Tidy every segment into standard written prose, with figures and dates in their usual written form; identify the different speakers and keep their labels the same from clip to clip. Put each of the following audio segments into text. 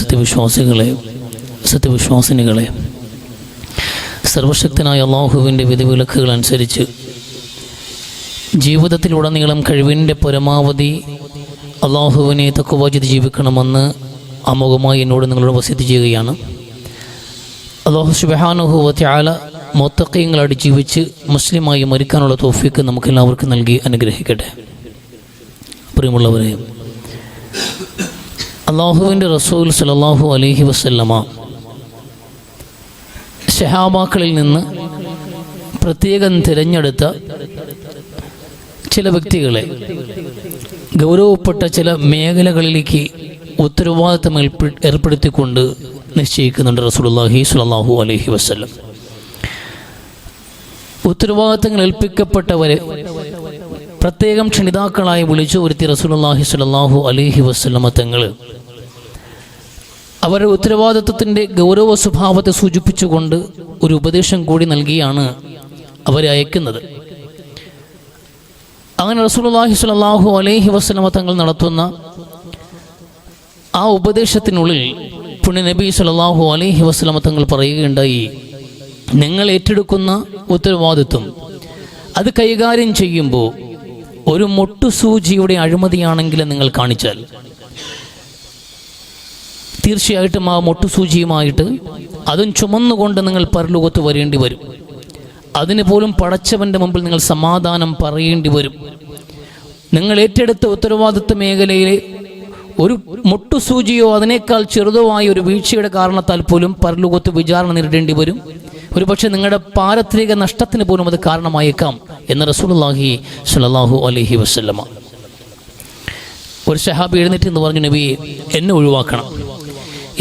Speaker 1: സത്യവിശ്വാസികളെ, സത്യവിശ്വാസിനികളെ, സർവശക്തനായ അള്ളാഹുവിൻ്റെ വിധിവിലക്കുകൾ അനുസരിച്ച് ജീവിതത്തിലുടനീളം കഴിവിൻ്റെ പരമാവധി അള്ളാഹുവിനെ തഖ്വ ചെയ്ത് ജീവിക്കണമെന്ന് അമുഖമായി എന്നോട് നിങ്ങളോട് വസിയത്ത് ചെയ്യുകയാണ്. അല്ലാഹു സുബ്ഹാനഹു വ തആല മുത്തഖീങ്ങളായി ജീവിച്ച് മുസ്ലിമായി മരിക്കാനുള്ള തൗഫീഖ് നമുക്കെല്ലാവർക്കും നൽകി അനുഗ്രഹിക്കട്ടെ. പ്രിയമുള്ളവരെ, അള്ളാഹുവിൻ്റെ റസൂൽ സല്ലല്ലാഹു അലൈഹി വസല്ലമ സ്വഹാബാക്കളിൽ നിന്ന് പ്രത്യേകം തിരഞ്ഞെടുത്ത ചില വ്യക്തികളെ ഗൗരവപ്പെട്ട ചില മേഖലകളിലേക്ക് ഉത്തരവാദിത്തം ഏർപ്പെടുത്തിക്കൊണ്ട് നിശ്ചയിക്കുന്നുണ്ട് റസൂലുള്ളാഹി സ്വല്ലല്ലാഹു അലൈഹി വസല്ലം. ഉത്തരവാദിത്തങ്ങൾ ഏൽപ്പിക്കപ്പെട്ടവരെ പ്രത്യേകം ക്ഷണിതാക്കളായി വിളിച്ചു വരുത്തി റസൂലുള്ളാഹി സ്വല്ലല്ലാഹു അലൈഹി വസല്ലമ തങ്ങൾ അവരുടെ ഉത്തരവാദിത്വത്തിൻ്റെ ഗൗരവ സ്വഭാവത്തെ സൂചിപ്പിച്ചുകൊണ്ട് ഒരു ഉപദേശം കൂടി നൽകിയാണ് അവരെ അയക്കുന്നത്. അങ്ങനെ റസൂലുള്ളാഹി സ്വല്ലല്ലാഹു അലൈഹി വസല്ലമ തങ്ങൾ നടത്തുന്ന ആ ഉപദേശത്തിനുള്ളിൽ പുണ്യ നബി സ്വല്ലല്ലാഹു അലൈഹി വസല്ലമ തങ്ങൾ പറയുകയുണ്ടായി, നിങ്ങൾ ഏറ്റെടുക്കുന്ന ഉത്തരവാദിത്വം അത് കൈകാര്യം ചെയ്യുമ്പോൾ ഒരു മൊട്ടുസൂചിയുടെ അഴിമതിയാണെങ്കിലും നിങ്ങൾ കാണിച്ചാൽ തീർച്ചയായിട്ടും ആ മൊട്ടുസൂചിയുമായിട്ട് അതും ചുമന്നുകൊണ്ട് നിങ്ങൾ പരലോകത്ത് വരേണ്ടി വരും. അതിന് പോലും പടച്ചവൻ്റെ മുമ്പിൽ നിങ്ങൾ സമാധാനം പറയേണ്ടി വരും. നിങ്ങൾ ഏറ്റെടുത്ത ഉത്തരവാദിത്വ മേഖലയിലെ ഒരു മുട്ടുസൂചിയോ അതിനേക്കാൾ ചെറുതോ ആയ ഒരു വീഴ്ചയുടെ കാരണത്താൽ പോലും പരലോകത്ത് വിചാരണ നേരിടേണ്ടി വരും. ഒരുപക്ഷെ നിങ്ങളുടെ പാരത്രിക നഷ്ടത്തിന് പോലും അത് കാരണമായേക്കാം എന്ന് റസൂലുള്ളാഹി സ്വല്ലല്ലാഹു അലൈഹി വസല്ലമ. ഒരു സഹാബി എഴുന്നേറ്റ് എന്ന് പറഞ്ഞു, നബിയെ, എന്നെ ഒഴിവാക്കണം,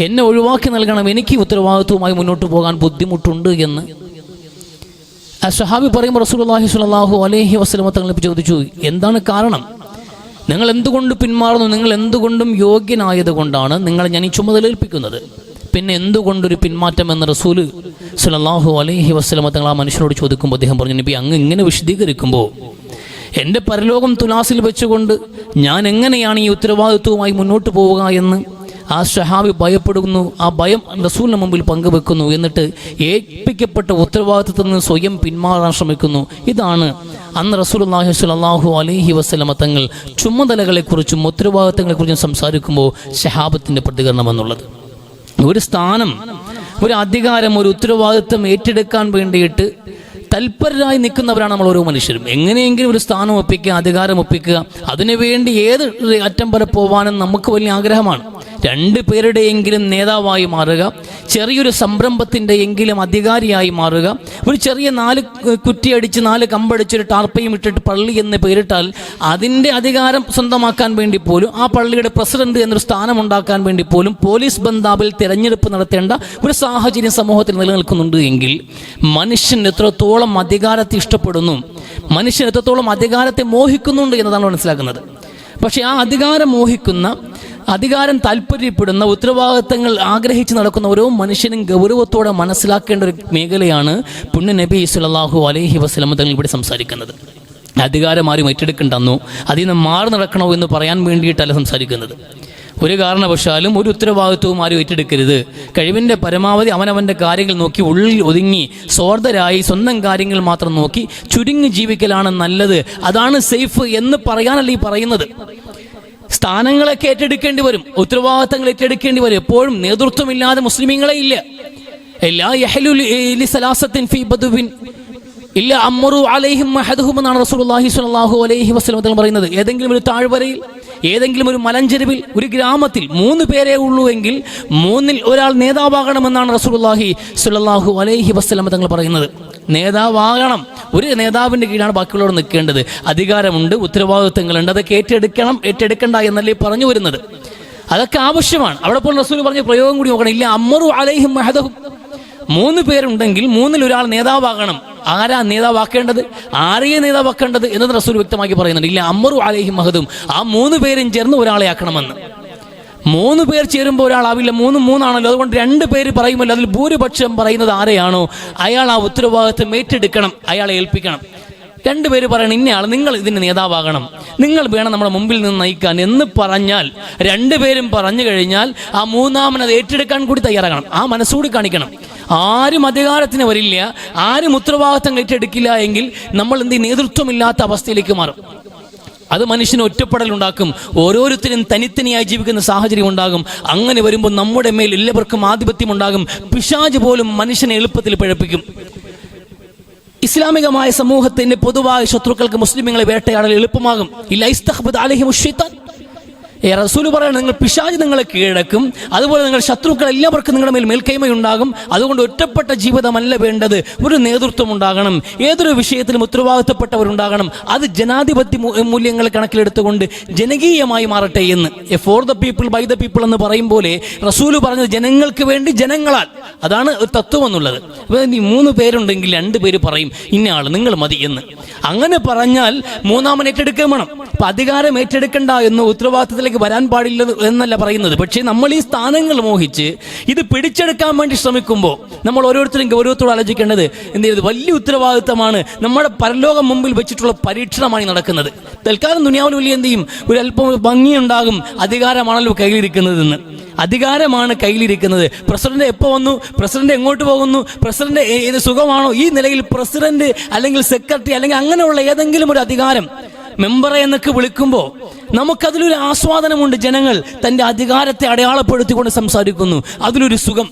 Speaker 1: എന്നെ ഒഴിവാക്കി നൽകണം, എനിക്ക് ഉത്തരവാദിത്വവുമായി മുന്നോട്ട് പോകാൻ ബുദ്ധിമുട്ടുണ്ട് എന്ന് ആ സഹാബി പറയുമ്പോൾ റസൂലുള്ളാഹി സ്വല്ലല്ലാഹു അലൈഹി വസല്ലമ തങ്ങൾ ചോദിച്ചു, എന്താണ് കാരണം? നിങ്ങൾ എന്തുകൊണ്ട് പിന്മാറുന്നു? നിങ്ങൾ എന്തുകൊണ്ടും യോഗ്യനായത് കൊണ്ടാണ് നിങ്ങളെ ഞാൻ ഈ ചുമതല ഏൽപ്പിക്കുന്നത്. പിന്നെ എന്തുകൊണ്ടൊരു പിന്മാറ്റം എന്ന് റസൂല് സ്വല്ലല്ലാഹു അലൈഹി വസല്ലമ തങ്ങൾ ആ മനുഷ്യനോട് ചോദിക്കുമ്പോൾ അദ്ദേഹം പറഞ്ഞു, നബി, അങ്ങ് ഇങ്ങനെ വിശദീകരിക്കുമ്പോൾ എൻ്റെ പരലോകം തുലാസിൽ വെച്ചുകൊണ്ട് ഞാൻ എങ്ങനെയാണ് ഈ ഉത്തരവാദിത്വവുമായി മുന്നോട്ട് പോവുക എന്ന് ആ സ്വഹാബി ഭയപ്പെടുന്നു. ആ ഭയം റസൂലിന് മുമ്പിൽ പങ്കുവെക്കുന്നു. എന്നിട്ട് ഏൽപ്പിക്കപ്പെട്ട ഉത്തരവാദിത്വത്തിൽ നിന്ന് സ്വയം പിന്മാറാൻ ശ്രമിക്കുന്നു. ഇതാണ് അന്ന് റസൂലുള്ളാഹി സ്വല്ലല്ലാഹു അലൈഹി വസല്ലമ തങ്ങൾ ചുമതലകളെക്കുറിച്ചും ഉത്തരവാദിത്തങ്ങളെക്കുറിച്ചും സംസാരിക്കുമ്പോൾ സ്വഹാബത്തിൻ്റെ പ്രതികരണം എന്നുള്ളത്. ഒരു സ്ഥാനം, ഒരു അധികാരം, ഒരു ഉത്തരവാദിത്വം ഏറ്റെടുക്കാൻ വേണ്ടിയിട്ട് തൽപരരായി നിൽക്കുന്നവരാണ് നമ്മൾ ഓരോ മനുഷ്യരും. എങ്ങനെയെങ്കിലും ഒരു സ്ഥാനം ഒപ്പിക്കുക, അധികാരം ഒപ്പിക്കുക, അതിനുവേണ്ടി ഏത് അറ്റം വരെ പോകാനും നമുക്ക് വലിയ ആഗ്രഹമാണ്. രണ്ട് പേരുടെയെങ്കിലും നേതാവായി മാറുക, ചെറിയൊരു സംരംഭത്തിൻ്റെ എങ്കിലും അധികാരിയായി മാറുക, ഒരു ചെറിയ 4 കുറ്റിയടിച്ച് 4 കമ്പടിച്ചൊരു ടാർപ്പയും ഇട്ടിട്ട് പള്ളി എന്ന് പേരിട്ടാൽ അതിൻ്റെ അധികാരം സ്വന്തമാക്കാൻ വേണ്ടി പോലും, ആ പള്ളിയുടെ പ്രസിഡന്റ് എന്നൊരു സ്ഥാനം ഉണ്ടാക്കാൻ വേണ്ടി പോലും പോലീസ് ബന്ധാബിൽ തിരഞ്ഞെടുപ്പ് നടത്തേണ്ട ഒരു സാഹചര്യം സമൂഹത്തിൽ നിലനിൽക്കുന്നുണ്ട് എങ്കിൽ മനുഷ്യൻ എത്രത്തോളം അധികാരത്തെ ഇഷ്ടപ്പെടുന്നു, മനുഷ്യൻ എത്രത്തോളം അധികാരത്തെ മോഹിക്കുന്നുണ്ട് എന്നതാണ് മനസ്സിലാക്കുന്നത്. പക്ഷേ ആ അധികാരം മോഹിക്കുന്ന, അധികാരം താല്പര്യപ്പെടുന്ന, ഉത്തരവാദിത്തങ്ങൾ ആഗ്രഹിച്ച് നടക്കുന്ന ഓരോ മനുഷ്യനും ഗൗരവത്തോടെ മനസ്സിലാക്കേണ്ട ഒരു മേഖലയാണ് പുണ്യ നബി സ്വല്ലല്ലാഹു അലൈഹി വസല്ലം തങ്ങൾ ഇവിടെ സംസാരിക്കുന്നത്. അധികാരം ആരും ഏറ്റെടുക്കണ്ടെന്നോ അതിൽ നിന്ന് മാറി നടക്കണോ എന്ന് പറയാൻ വേണ്ടിയിട്ടല്ല സംസാരിക്കുന്നത്. ഒരു കാരണവശാലും ഒരു ഉത്തരവാദിത്വവും ആരും ഏറ്റെടുക്കരുത്. കഴിവിൻ്റെ പരമാവധി അവനവൻ്റെ കാര്യങ്ങൾ നോക്കി ഉള്ളിൽ ഒതുങ്ങി സ്വാർത്ഥരായി സ്വന്തം കാര്യങ്ങൾ മാത്രം നോക്കി ചുരുങ്ങി ജീവിക്കലാണ് നല്ലത്, അതാണ് സേഫ് എന്ന് പറയാനല്ല ഈ പറയുന്നത്. സ്ഥാനങ്ങളൊക്കെ ഏറ്റെടുക്കേണ്ടി വരും, ഉത്തരവാദിത്തങ്ങൾ ഏറ്റെടുക്കേണ്ടി വരും. എപ്പോഴും നേതൃത്വമില്ലാതെ മുസ്ലിമീങ്ങളെ ഇല്ല. എല്ലാ യഹ്ലുൽ ലിസലാസത്തിൻ ഫീ ബദുവിൻ ഇല്ല അമ്രു അലൈഹിം അഹദുഹും എന്നാണ് റസൂലുള്ളാഹി സ്വല്ലല്ലാഹു അലൈഹി വസല്ലം തങ്ങൾ പറയുന്നത്. ഏതെങ്കിലും ഒരു താഴ്വരയിൽ, ഏതെങ്കിലും ഒരു മലഞ്ചെരുവിൽ, ഒരു ഗ്രാമത്തിൽ 3 പേരേ ഉള്ളൂ എങ്കിൽ 3-ൽ ഒരാൾ നേതാവാകണമെന്നാണ് റസൂലുള്ളാഹി സ്വല്ലല്ലാഹു അലൈഹി വസല്ലം തങ്ങൾ പറയുന്നത്. നേതാവാകണം. ഒരു നേതാവിൻ്റെ കീഴിലാണ് ബാക്കിയുള്ളവർ നിൽക്കേണ്ടത്. അധികാരമുണ്ട്, ഉത്തരവാദിത്വങ്ങളുണ്ട്, അതൊക്കെ ഏറ്റെടുക്കണ്ട എന്നല്ലേ പറഞ്ഞു വരുന്നത്. അതൊക്കെ ആവശ്യമാണ്. അവിടെ പോലും റസൂൽ പറഞ്ഞ പ്രയോഗം കൂടി നോക്കണം. ഇല്ല അമ്രു അലൈഹിം അഹദുഹും, 3 പേരുണ്ടെങ്കിൽ 3-ൽ ഒരാൾ നേതാവാകണം. ആരാ നേതാവാക്കേണ്ടത്, ആരെയെ നേതാവാക്കേണ്ടത് എന്നത് റസൂൽ വ്യക്തമാക്കി പറയുന്നുണ്ട്. ഇല്ല അമ്രു അലൈഹിം അഹദും, ആ 3 പേരും ചേർന്ന് ഒരാളെ ആക്കണമെന്ന്. 3 പേർ ചേരുമ്പോൾ ഒരാളാവില്ല, 3 ആണല്ലോ. അതുകൊണ്ട് 2 പേര് പറയുമല്ലോ. അതിൽ ഭൂരിപക്ഷം പറയുന്നത് ആരെയാണോ അയാൾ ആ ഉത്തരവാദിത്വം ഏറ്റെടുക്കണം, അയാളെ ഏൽപ്പിക്കണം. രണ്ടുപേര് പറയണം ഇന്നയാൾ നിങ്ങൾ ഇതിൻ്റെ നേതാവാകണം, നിങ്ങൾ വേണം നമ്മുടെ മുമ്പിൽ നിന്ന് നയിക്കാൻ എന്ന് പറഞ്ഞാൽ രണ്ടുപേരും പറഞ്ഞു കഴിഞ്ഞാൽ ആ മൂന്നാമനത് ഏറ്റെടുക്കാൻ കൂടി തയ്യാറാകണം, ആ മനസ്സുകൂടി കാണിക്കണം. ആരും അധികാരത്തിന് വരില്ല, ആരും ഉത്തരവാദിത്തം ഏറ്റെടുക്കില്ല എങ്കിൽ നമ്മൾ നേതൃത്വമില്ലാത്ത അവസ്ഥയിലേക്ക് മാറും. അത് മനുഷ്യന് ഒറ്റപ്പെടലുണ്ടാക്കും, ഓരോരുത്തരും തനിത്തനിയായി ജീവിക്കുന്ന സാഹചര്യം ഉണ്ടാകും. അങ്ങനെ വരുമ്പോൾ നമ്മുടെ മേൽ എല്ലാവർക്കും ആധിപത്യം ഉണ്ടാകും. പിശാച് പോലും മനുഷ്യനെ എളുപ്പത്തിൽ പിഴപ്പിക്കും. ഇസ്ലാമികമായ സമൂഹത്തിന്റെ പൊതുവായ ശത്രുക്കൾക്ക് മുസ്ലിമുകളെ വേട്ടയാടൽ എളുപ്പമാകും. റസൂൽ പറയണം, നിങ്ങൾ പിശാച് നിങ്ങളെ കീഴടക്കും, അതുപോലെ നിങ്ങൾ ശത്രുക്കൾ എല്ലാവർക്കും നിങ്ങളുടെ മേൽ മേൽക്കൈമയുണ്ടാകും. അതുകൊണ്ട് ഒറ്റപ്പെട്ട ജീവിതമല്ല വേണ്ടത്, ഒരു നേതൃത്വം ഉണ്ടാകണം, ഏതൊരു വിഷയത്തിലും ഉത്തരവാദിത്തപ്പെട്ടവരുണ്ടാകണം. അത് ജനാധിപത്യ മൂല്യങ്ങൾ കണക്കിലെടുത്തുകൊണ്ട് ജനകീയമായി മാറട്ടെ എന്ന്. For the people by the people എന്ന് പറയും പോലെ റസൂൽ പറഞ്ഞത് ജനങ്ങൾക്ക് വേണ്ടി ജനങ്ങളാൽ. അതാണ് ഒരു തത്വം എന്നുള്ളത്. നീ 3 പേരുണ്ടെങ്കിൽ 2 പേര് പറയും ഇന്ന ആൾ നിങ്ങൾ മതി എന്ന്. അങ്ങനെ പറഞ്ഞാൽ മൂന്നാമൻ ഏറ്റെടുക്കുകയും വേണം. അപ്പൊ അധികാരം ഏറ്റെടുക്കണ്ട എന്ന് ഉത്തരവാദിത്തത്തിലേക്ക് വരാൻ പാടില്ല എന്നല്ല പറയുന്നത്. പക്ഷേ നമ്മൾ ഈ സ്ഥാനങ്ങൾ മോഹിച്ച് ഇത് പിടിച്ചെടുക്കാൻ വേണ്ടി ശ്രമിക്കുമ്പോൾ നമ്മൾ ഓരോരുത്തരും ഗൗരവത്തോട് ആലോചിക്കേണ്ടത് എന്ത് ചെയ്ത് വലിയ ഉത്തരവാദിത്തമാണ്. നമ്മുടെ പരലോകം മുമ്പിൽ വെച്ചിട്ടുള്ള പരീക്ഷണമാണ് നടക്കുന്നത്. തൽക്കാലം ദുനിയാവിൽ വലിയ എന്ത് ചെയ്യും, ഒരു അല്പം ഭംഗിയുണ്ടാകും. അധികാരമാണല്ലോ കയ്യിലിരിക്കുന്നതെന്ന്. അധികാരമാണ് കയ്യിലിരിക്കുന്നത്. പ്രസിഡന്റ് എപ്പോൾ വന്നു, പ്രസിഡന്റ് എങ്ങോട്ട് പോകുന്നു, പ്രസിഡന്റ് ഏത് സുഖമാണോ, ഈ നിലയിൽ പ്രസിഡന്റ് അല്ലെങ്കിൽ സെക്രട്ടറി അല്ലെങ്കിൽ അങ്ങനെയുള്ള ഏതെങ്കിലും ഒരു അധികാരം മെമ്പറെ എന്നൊക്കെ വിളിക്കുമ്പോൾ നമുക്കതിലൊരു ആസ്വാദനമുണ്ട്. ജനങ്ങൾ തൻ്റെ അധികാരത്തെ അടയാളപ്പെടുത്തിക്കൊണ്ട് സംസാരിക്കുന്നു, അതിലൊരു സുഖം.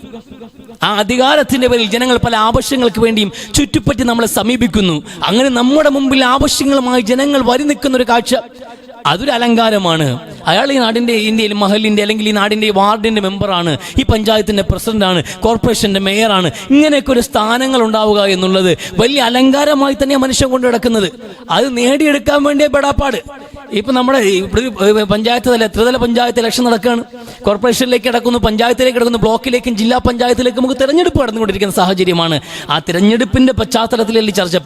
Speaker 1: ആ അധികാരത്തിന്റെ പേരിൽ ജനങ്ങൾ പല ആവശ്യങ്ങൾക്ക് വേണ്ടിയും ചുറ്റിപ്പറ്റി നമ്മളെ സമീപിക്കുന്നു. അങ്ങനെ നമ്മുടെ മുമ്പിൽ ആവശ്യങ്ങളുമായി ജനങ്ങൾ വരി നിൽക്കുന്ന ഒരു കാഴ്ച, അതൊരു അലങ്കാരമാണ്. അയാൾ ഈ നാടിൻ്റെ ഇന്ത്യയിൽ മഹലിൻ്റെ അല്ലെങ്കിൽ ഈ നാടിൻ്റെ വാർഡിൻ്റെ മെമ്പറാണ്, ഈ പഞ്ചായത്തിൻ്റെ പ്രസിഡന്റാണ്, കോർപ്പറേഷൻ്റെ മേയറാണ്. ഇങ്ങനെയൊക്കെ ഒരു സ്ഥാനങ്ങൾ ഉണ്ടാവുക എന്നുള്ളത് വലിയ അലങ്കാരമായി തന്നെയാണ് മനുഷ്യൻ കൊണ്ട് കിടക്കുന്നത്. അത് നേടിയെടുക്കാൻ വേണ്ടിയ പെടാപ്പാട്. ഇപ്പം നമ്മുടെ പഞ്ചായത്ത് തല ത്രിതല പഞ്ചായത്ത് ഇലക്ഷൻ നടക്കുകയാണ്. കോർപ്പറേഷനിലേക്ക് കിടക്കുന്നു, പഞ്ചായത്തിലേക്ക് കിടക്കുന്നു, ബ്ലോക്കിലേക്കും ജില്ലാ പഞ്ചായത്തിലേക്കും നമുക്ക് തിരഞ്ഞെടുപ്പ് നടന്നുകൊണ്ടിരിക്കുന്ന സാഹചര്യമാണ്. ആ തിരഞ്ഞെടുപ്പിന്റെ പശ്ചാത്തലത്തിലല്ലേ ചർച്ച.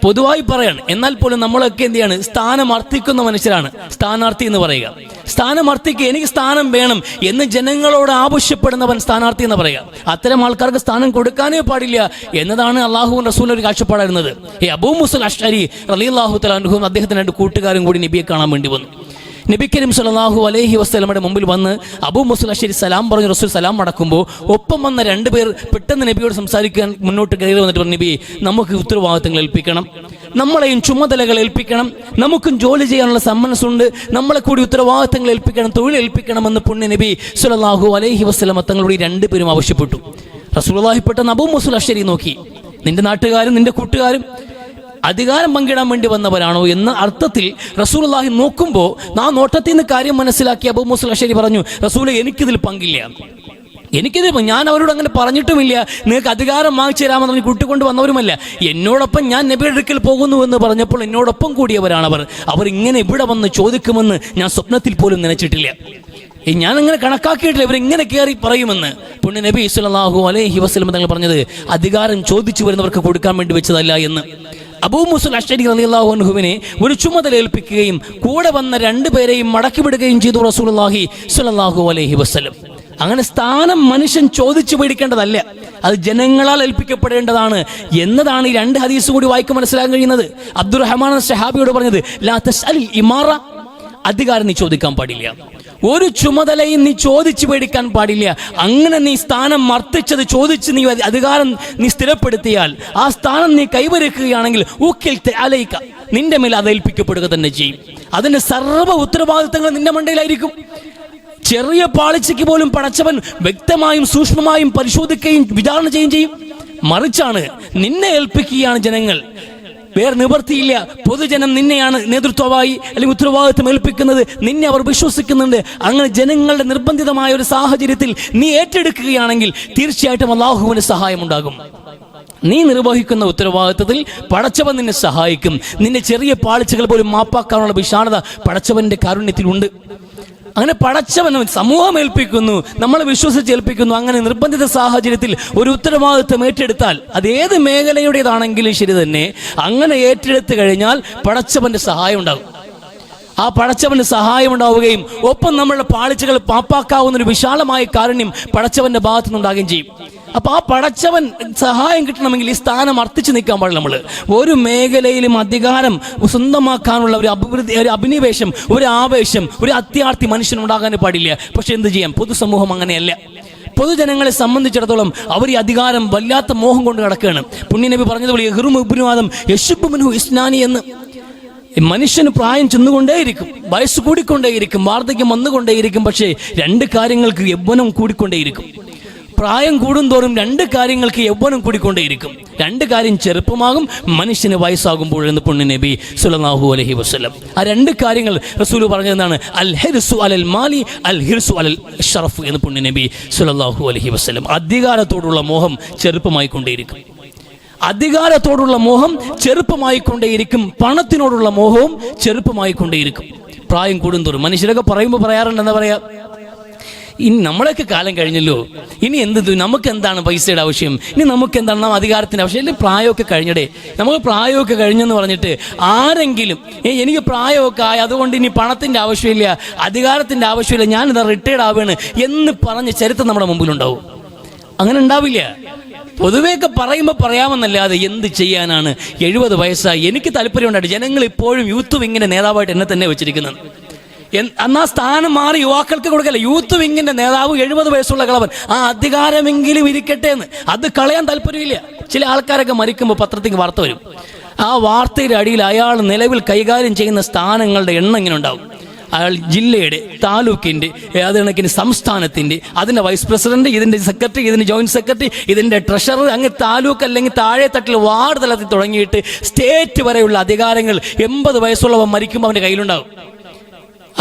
Speaker 1: പൊതുവായി പറയാണ്. എന്നാൽ പോലും നമ്മളൊക്കെ എന്ത് ചെയ്യാണ്, സ്ഥാനം അർത്ഥിക്കുന്ന മനുഷ്യരാണ് സ്ഥാനാർത്ഥി എന്ന് പറയുക. സ്ഥാനം അർത്ഥിക്കുക, എനിക്ക് സ്ഥാനം വേണം എന്ന് ജനങ്ങളോട് ആവശ്യപ്പെടുന്നവൻ സ്ഥാനാർത്ഥി എന്ന് പറയുക. അത്തരം ആൾക്കാർക്ക് സ്ഥാനം കൊടുക്കാനേ പാടില്ല എന്നതാണ് അള്ളാഹുവിൻ റസൂലിന്റെ ഒരു കാഴ്ചപ്പാടായിരുന്നത്. അബൂ മൂസൽ അശ്അരി റളിയല്ലാഹു തആല അൻഹു അദ്ദേഹത്തിന്റെ 2 കൂട്ടുകാരും കൂടി നബിയെ കാണാൻ വേണ്ടി വന്നു. നബി കരീം സല്ലല്ലാഹു അലൈഹി വസല്ലമയുടെ മുമ്പിൽ വന്ന് അബൂ മൂസൽ അശ്അരി സലാം പറഞ്ഞു. റസൂൽ സലാം മടക്കുമ്പോൾ ഒപ്പം വന്ന 2 പേർ പെട്ടെന്ന് നബിയോട് സംസാരിക്കാൻ മുന്നോട്ട് കയറി വന്നിട്ട് പറഞ്ഞു, നബി നമുക്ക് ഉത്തരവാദിത്തങ്ങൾ ഏൽപ്പിക്കണം, നമ്മളെയും ചുമതലകൾ ഏൽപ്പിക്കണം, നമുക്കും ജോലി ചെയ്യാനുള്ള സമ്മനസ്സുണ്ട്, നമ്മളെ കൂടി ഉത്തരവാദിത്തങ്ങൾ ഏൽപ്പിക്കണം, തൊഴിൽ ഏൽപ്പിക്കണമെന്ന് പുണ്യ നബി സല്ലല്ലാഹു അലൈഹി വസല്ലമ തങ്ങളോട് 2 പേരും ആവശ്യപ്പെട്ടു. റസൂലുള്ളാഹി പെട്ടെന്ന് അബൂ മൂസൽ അശ്അരി നോക്കി, നിന്റെ നാട്ടുകാരും നിന്റെ കൂട്ടുകാരും അധികാരം പങ്കിടാൻ വേണ്ടി വന്നവരാണോ എന്ന അർത്ഥത്തിൽ റസൂലുള്ളാഹി നോക്കുമ്പോൾ ആ നോട്ടത്തിൽ നിന്ന് കാര്യം മനസ്സിലാക്കി അബൂ മൂസൽ അശ്അരി പറഞ്ഞു, റസൂലെ എനിക്കിതിൽ പങ്കില്ല, ഞാൻ അവരോട് അങ്ങനെ പറഞ്ഞിട്ടുമില്ല, നിങ്ങൾക്ക് അധികാരം വാങ്ങിച്ചു തരാമെന്ന് പറഞ്ഞ് കൂട്ടിക്കൊണ്ട് വന്നവരുമല്ല. എന്നോടൊപ്പം ഞാൻ നബിയുടെ അടുക്കൽ പോകുന്നു എന്ന് പറഞ്ഞപ്പോൾ എന്നോടൊപ്പം കൂടിയവരാണ് അവർ ഇങ്ങനെ ഇവിടെ വന്ന് ചോദിക്കുമെന്ന് ഞാൻ സ്വപ്നത്തിൽ പോലും നനച്ചിട്ടില്ല. ഞാൻ അങ്ങനെ കണക്കാക്കിയിട്ടില്ല ഇവരിങ്ങനെ കയറി പറയുമെന്ന്. പുണ്യ നബി സല്ലല്ലാഹു അലൈഹി വസല്ലം തങ്ങൾ പറഞ്ഞത് അധികാരം ചോദിച്ചു വരുന്നവർക്ക് കൊടുക്കാൻ വേണ്ടി വെച്ചതല്ല എന്ന്. അബൂ മൂസൽ അശ്അരി റളിയല്ലാഹു അൻഹുവിനെ ഒരു ചുമതല ഏൽപ്പിക്കുകയും കൂടെ വന്ന 2 പേരെയും മടക്കി വിടുകയും ചെയ്തു റസൂലുള്ളാഹി സ്വല്ലല്ലാഹു അലൈഹി വസല്ലം. അങ്ങനെ സ്ഥാനം മനുഷ്യൻ ചോദിച്ചു മേടിക്കേണ്ടതല്ല, അത് ജനങ്ങളാൽ ഏൽപ്പിക്കപ്പെടേണ്ടതാണ് എന്നതാണ് ഈ 2 ഹദീസ് കൂടി വായിക്ക് മനസ്സിലാക്കാൻ കഴിയുന്നത്. അബ്ദുറഹ്മാൻ സഹാബിയോട് പറഞ്ഞത് ലാ തസ്അലിൽ ഇമാറ, അധികാരം നീ ചോദിക്കാൻ പാടില്ല, ഒരു ചുമതലയും നീ ചോദിച്ചു മേടിക്കാൻ പാടില്ല. അങ്ങനെ നീ സ്ഥാനം മർത്തിച്ചത് ചോദിച്ച് നീ അധികാരം നീ സ്ഥിരപ്പെടുത്തിയാൽ, ആ സ്ഥാനം നീ കൈവരിക്കുകയാണെങ്കിൽ അലൈക, നിന്റെ മേൽ അത് ഏൽപ്പിക്കപ്പെടുക തന്നെ ചെയ്യും. അതിന്റെ സർവ്വ ഉത്തരവാദിത്തങ്ങൾ നിന്റെ മണ്ടയിലായിരിക്കും. ചെറിയ പാളിച്ചയ്ക്ക് പോലും പടച്ചവൻ വ്യക്തമായും സൂക്ഷ്മമായും പരിശോധിക്കുകയും വിചാരണ ചെയ്യുകയും ചെയ്യും. മറിച്ചാണ് നിന്നെ ഏൽപ്പിക്കുകയാണ് ജനങ്ങൾ, വേറെ നിവർത്തിയില്ല. പൊതുജനം നിന്നെയാണ് നേതൃത്വമായി അല്ലെങ്കിൽ ഉത്തരവാദിത്വം ഏൽപ്പിക്കുന്നത്, നിന്നെ അവർ വിശ്വസിക്കുന്നുണ്ട്. അങ്ങനെ ജനങ്ങളുടെ നിർബന്ധിതമായ ഒരു സാഹചര്യത്തിൽ നീ ഏറ്റെടുക്കുകയാണെങ്കിൽ തീർച്ചയായിട്ടും അല്ലാഹുവിന്റെ സഹായം ഉണ്ടാകും. നീ നിർവഹിക്കുന്ന ഉത്തരവാദിത്വത്തിൽ പടച്ചവൻ നിന്നെ സഹായിക്കും. നിന്റെ ചെറിയ പാളിച്ചകൾ പോലും മാപ്പാക്കാനുള്ള വിശാലത പടച്ചവന്റെ കാരുണ്യത്തിലുണ്ട്. അങ്ങനെ പടച്ചവൻ സമൂഹം ഏൽപ്പിക്കുന്നു, നമ്മളെ വിശ്വസിച്ചേൽപ്പിക്കുന്നു. അങ്ങനെ നിർബന്ധിത സാഹചര്യത്തിൽ ഒരു ഉത്തരവാദിത്വം ഏറ്റെടുത്താൽ അത് ഏത് മേഖലയുടേതാണെങ്കിലും ശരി തന്നെ, അങ്ങനെ ഏറ്റെടുത്തു കഴിഞ്ഞാൽ പടച്ചവന്റെ സഹായം ഉണ്ടാകും. ആ ആ പടച്ചവന് സഹായം ഉണ്ടാവുകയും ഒപ്പം നമ്മളുടെ പാളിച്ചകൾ പാപ്പാക്കാവുന്ന ഒരു വിശാലമായ കാരുണ്യം പടച്ചവന്റെ ഭാഗത്തു നിന്നുണ്ടാകുകയും ചെയ്യും. അപ്പൊ ആ പടച്ചവൻ സഹായം കിട്ടണമെങ്കിൽ ഈ സ്ഥാനം അർത്ഥിച്ചു നിൽക്കാൻ പാടില്ല. നമ്മൾ ഒരു മേഖലയിലും അധികാരം സ്വന്തമാക്കാനുള്ള ഒരു അഭിനിവേശം, ഒരു ആവേശം, ഒരു അത്യാർത്ഥി മനുഷ്യനുണ്ടാകാൻ പാടില്ല. പക്ഷെ എന്ത് ചെയ്യാം, പൊതുസമൂഹം അങ്ങനെയല്ല. പൊതുജനങ്ങളെ സംബന്ധിച്ചിടത്തോളം അവർ ഈ അധികാരം വല്ലാത്ത മോഹം കൊണ്ട് കിടക്കുകയാണ്. പുണ്യനബി പറഞ്ഞതുപോലെ യഹ്റുമുബ്നുവാദം യശുബ്ബുമിൻഹു ഇസ്നാനി എന്ന്. മനുഷ്യന് പ്രായം ചെന്നുകൊണ്ടേയിരിക്കും, വയസ്സ് കൂടിക്കൊണ്ടേയിരിക്കും, വാർദ്ധക്യം വന്നുകൊണ്ടേയിരിക്കും. പക്ഷേ രണ്ട് കാര്യങ്ങൾക്ക് യൗവനം കൂടിക്കൊണ്ടേയിരിക്കും. പ്രായം കൂടുന്തോറും രണ്ട് കാര്യങ്ങൾക്ക് യൗവനം കൂടിക്കൊണ്ടേയിരിക്കും. രണ്ട് കാര്യം ചെറുപ്പമാകും, മനുഷ്യന് വയസ്സാകുമ്പോഴെന്ന് പുണ്യനബി സ്വല്ലല്ലാഹു അലൈഹി വസല്ലം. ആ രണ്ട് കാര്യങ്ങൾ റസൂൽ പറഞ്ഞതാണ് അൽ ഹിർസു അലൽ മാലി അൽ ഹിർസു അലൽ ഷറഫ് എന്ന് പുണ്യനബി സ്വല്ലല്ലാഹു അലൈഹി വസല്ലം. അധികാരത്തോടുള്ള മോഹം ചെറുപ്പമായിക്കൊണ്ടേയിരിക്കും. അധികാരത്തോടുള്ള മോഹം ചെറുപ്പമായിക്കൊണ്ടേയിരിക്കും. പണത്തിനോടുള്ള മോഹവും ചെറുപ്പമായിക്കൊണ്ടേയിരിക്കും. പ്രായം കൂടുന്തോറും മനുഷ്യരൊക്കെ പറയുമ്പോൾ പറയാറുണ്ട്, എന്താ പറയാ, ഇനി നമ്മളൊക്കെ കാലം കഴിഞ്ഞല്ലോ, ഇനി നമുക്ക് എന്താണ് പൈസയുടെ ആവശ്യം, ഇനി നമുക്ക് എന്താണ് നാം അധികാരത്തിൻ്റെ ആവശ്യം, അല്ലെങ്കിൽ പ്രായമൊക്കെ കഴിഞ്ഞടേ, നമുക്ക് പ്രായമൊക്കെ കഴിഞ്ഞെന്ന് പറഞ്ഞിട്ട് ആരെങ്കിലും എനിക്ക് പ്രായമൊക്കെ ആയി അതുകൊണ്ട് ഇനി പണത്തിൻ്റെ ആവശ്യമില്ല, അധികാരത്തിൻ്റെ ആവശ്യമില്ല, ഞാനിതാ റിട്ടയർഡ് ആവുകയാണ് എന്ന് പറഞ്ഞ ചരിത്രം നമ്മുടെ മുമ്പിലുണ്ടാവും? അങ്ങനെ ഉണ്ടാവില്ല. പൊതുവെയൊക്കെ പറയുമ്പോൾ പറയാമെന്നല്ലാതെ എന്ത് ചെയ്യാനാണ്. 70 വയസ്സായി, എനിക്ക് താല്പര്യമുണ്ടായിട്ട് ജനങ്ങൾ ഇപ്പോഴും യൂത്ത് വിങ്ങിൻ്റെ നേതാവായിട്ട് എന്നെ തന്നെ വെച്ചിരിക്കുന്നത്. എന്നാൽ സ്ഥാനം മാറി യുവാക്കൾക്ക് കൊടുക്കല്ല. യൂത്ത് വിങ്ങിന്റെ നേതാവ് 70 വയസ്സുള്ള കളവൻ, ആ അധികാരമെങ്കിലും ഇരിക്കട്ടെ എന്ന്. അത് കളയാൻ താല്പര്യമില്ല. ചില ആൾക്കാരൊക്കെ മരിക്കുമ്പോൾ പത്രത്തിൽ വാർത്ത വരും. ആ വാർത്തയുടെ അടിയിൽ അയാൾ നിലവിൽ കൈകാര്യം ചെയ്യുന്ന സ്ഥാനങ്ങളുടെ എണ്ണം ഇങ്ങനെ ഉണ്ടാവും. അയാൾ ജില്ലയുടെ, താലൂക്കിൻ്റെ, അത് കണക്കിന് സംസ്ഥാനത്തിൻ്റെ, അതിൻ്റെ വൈസ് പ്രസിഡന്റ്, ഇതിൻ്റെ സെക്രട്ടറി, ഇതിൻ്റെ ജോയിന്റ് സെക്രട്ടറി, ഇതിൻ്റെ ട്രഷറർ, അങ്ങ് താലൂക്ക് അല്ലെങ്കിൽ താഴെ തട്ടിൽ വാർഡ് തലത്തിൽ തുടങ്ങിയിട്ട് സ്റ്റേറ്റ് വരെയുള്ള അധികാരങ്ങൾ 80 വയസ്സുള്ളവൻ മരിക്കുമ്പോൾ അവൻ്റെ കയ്യിലുണ്ടാവും.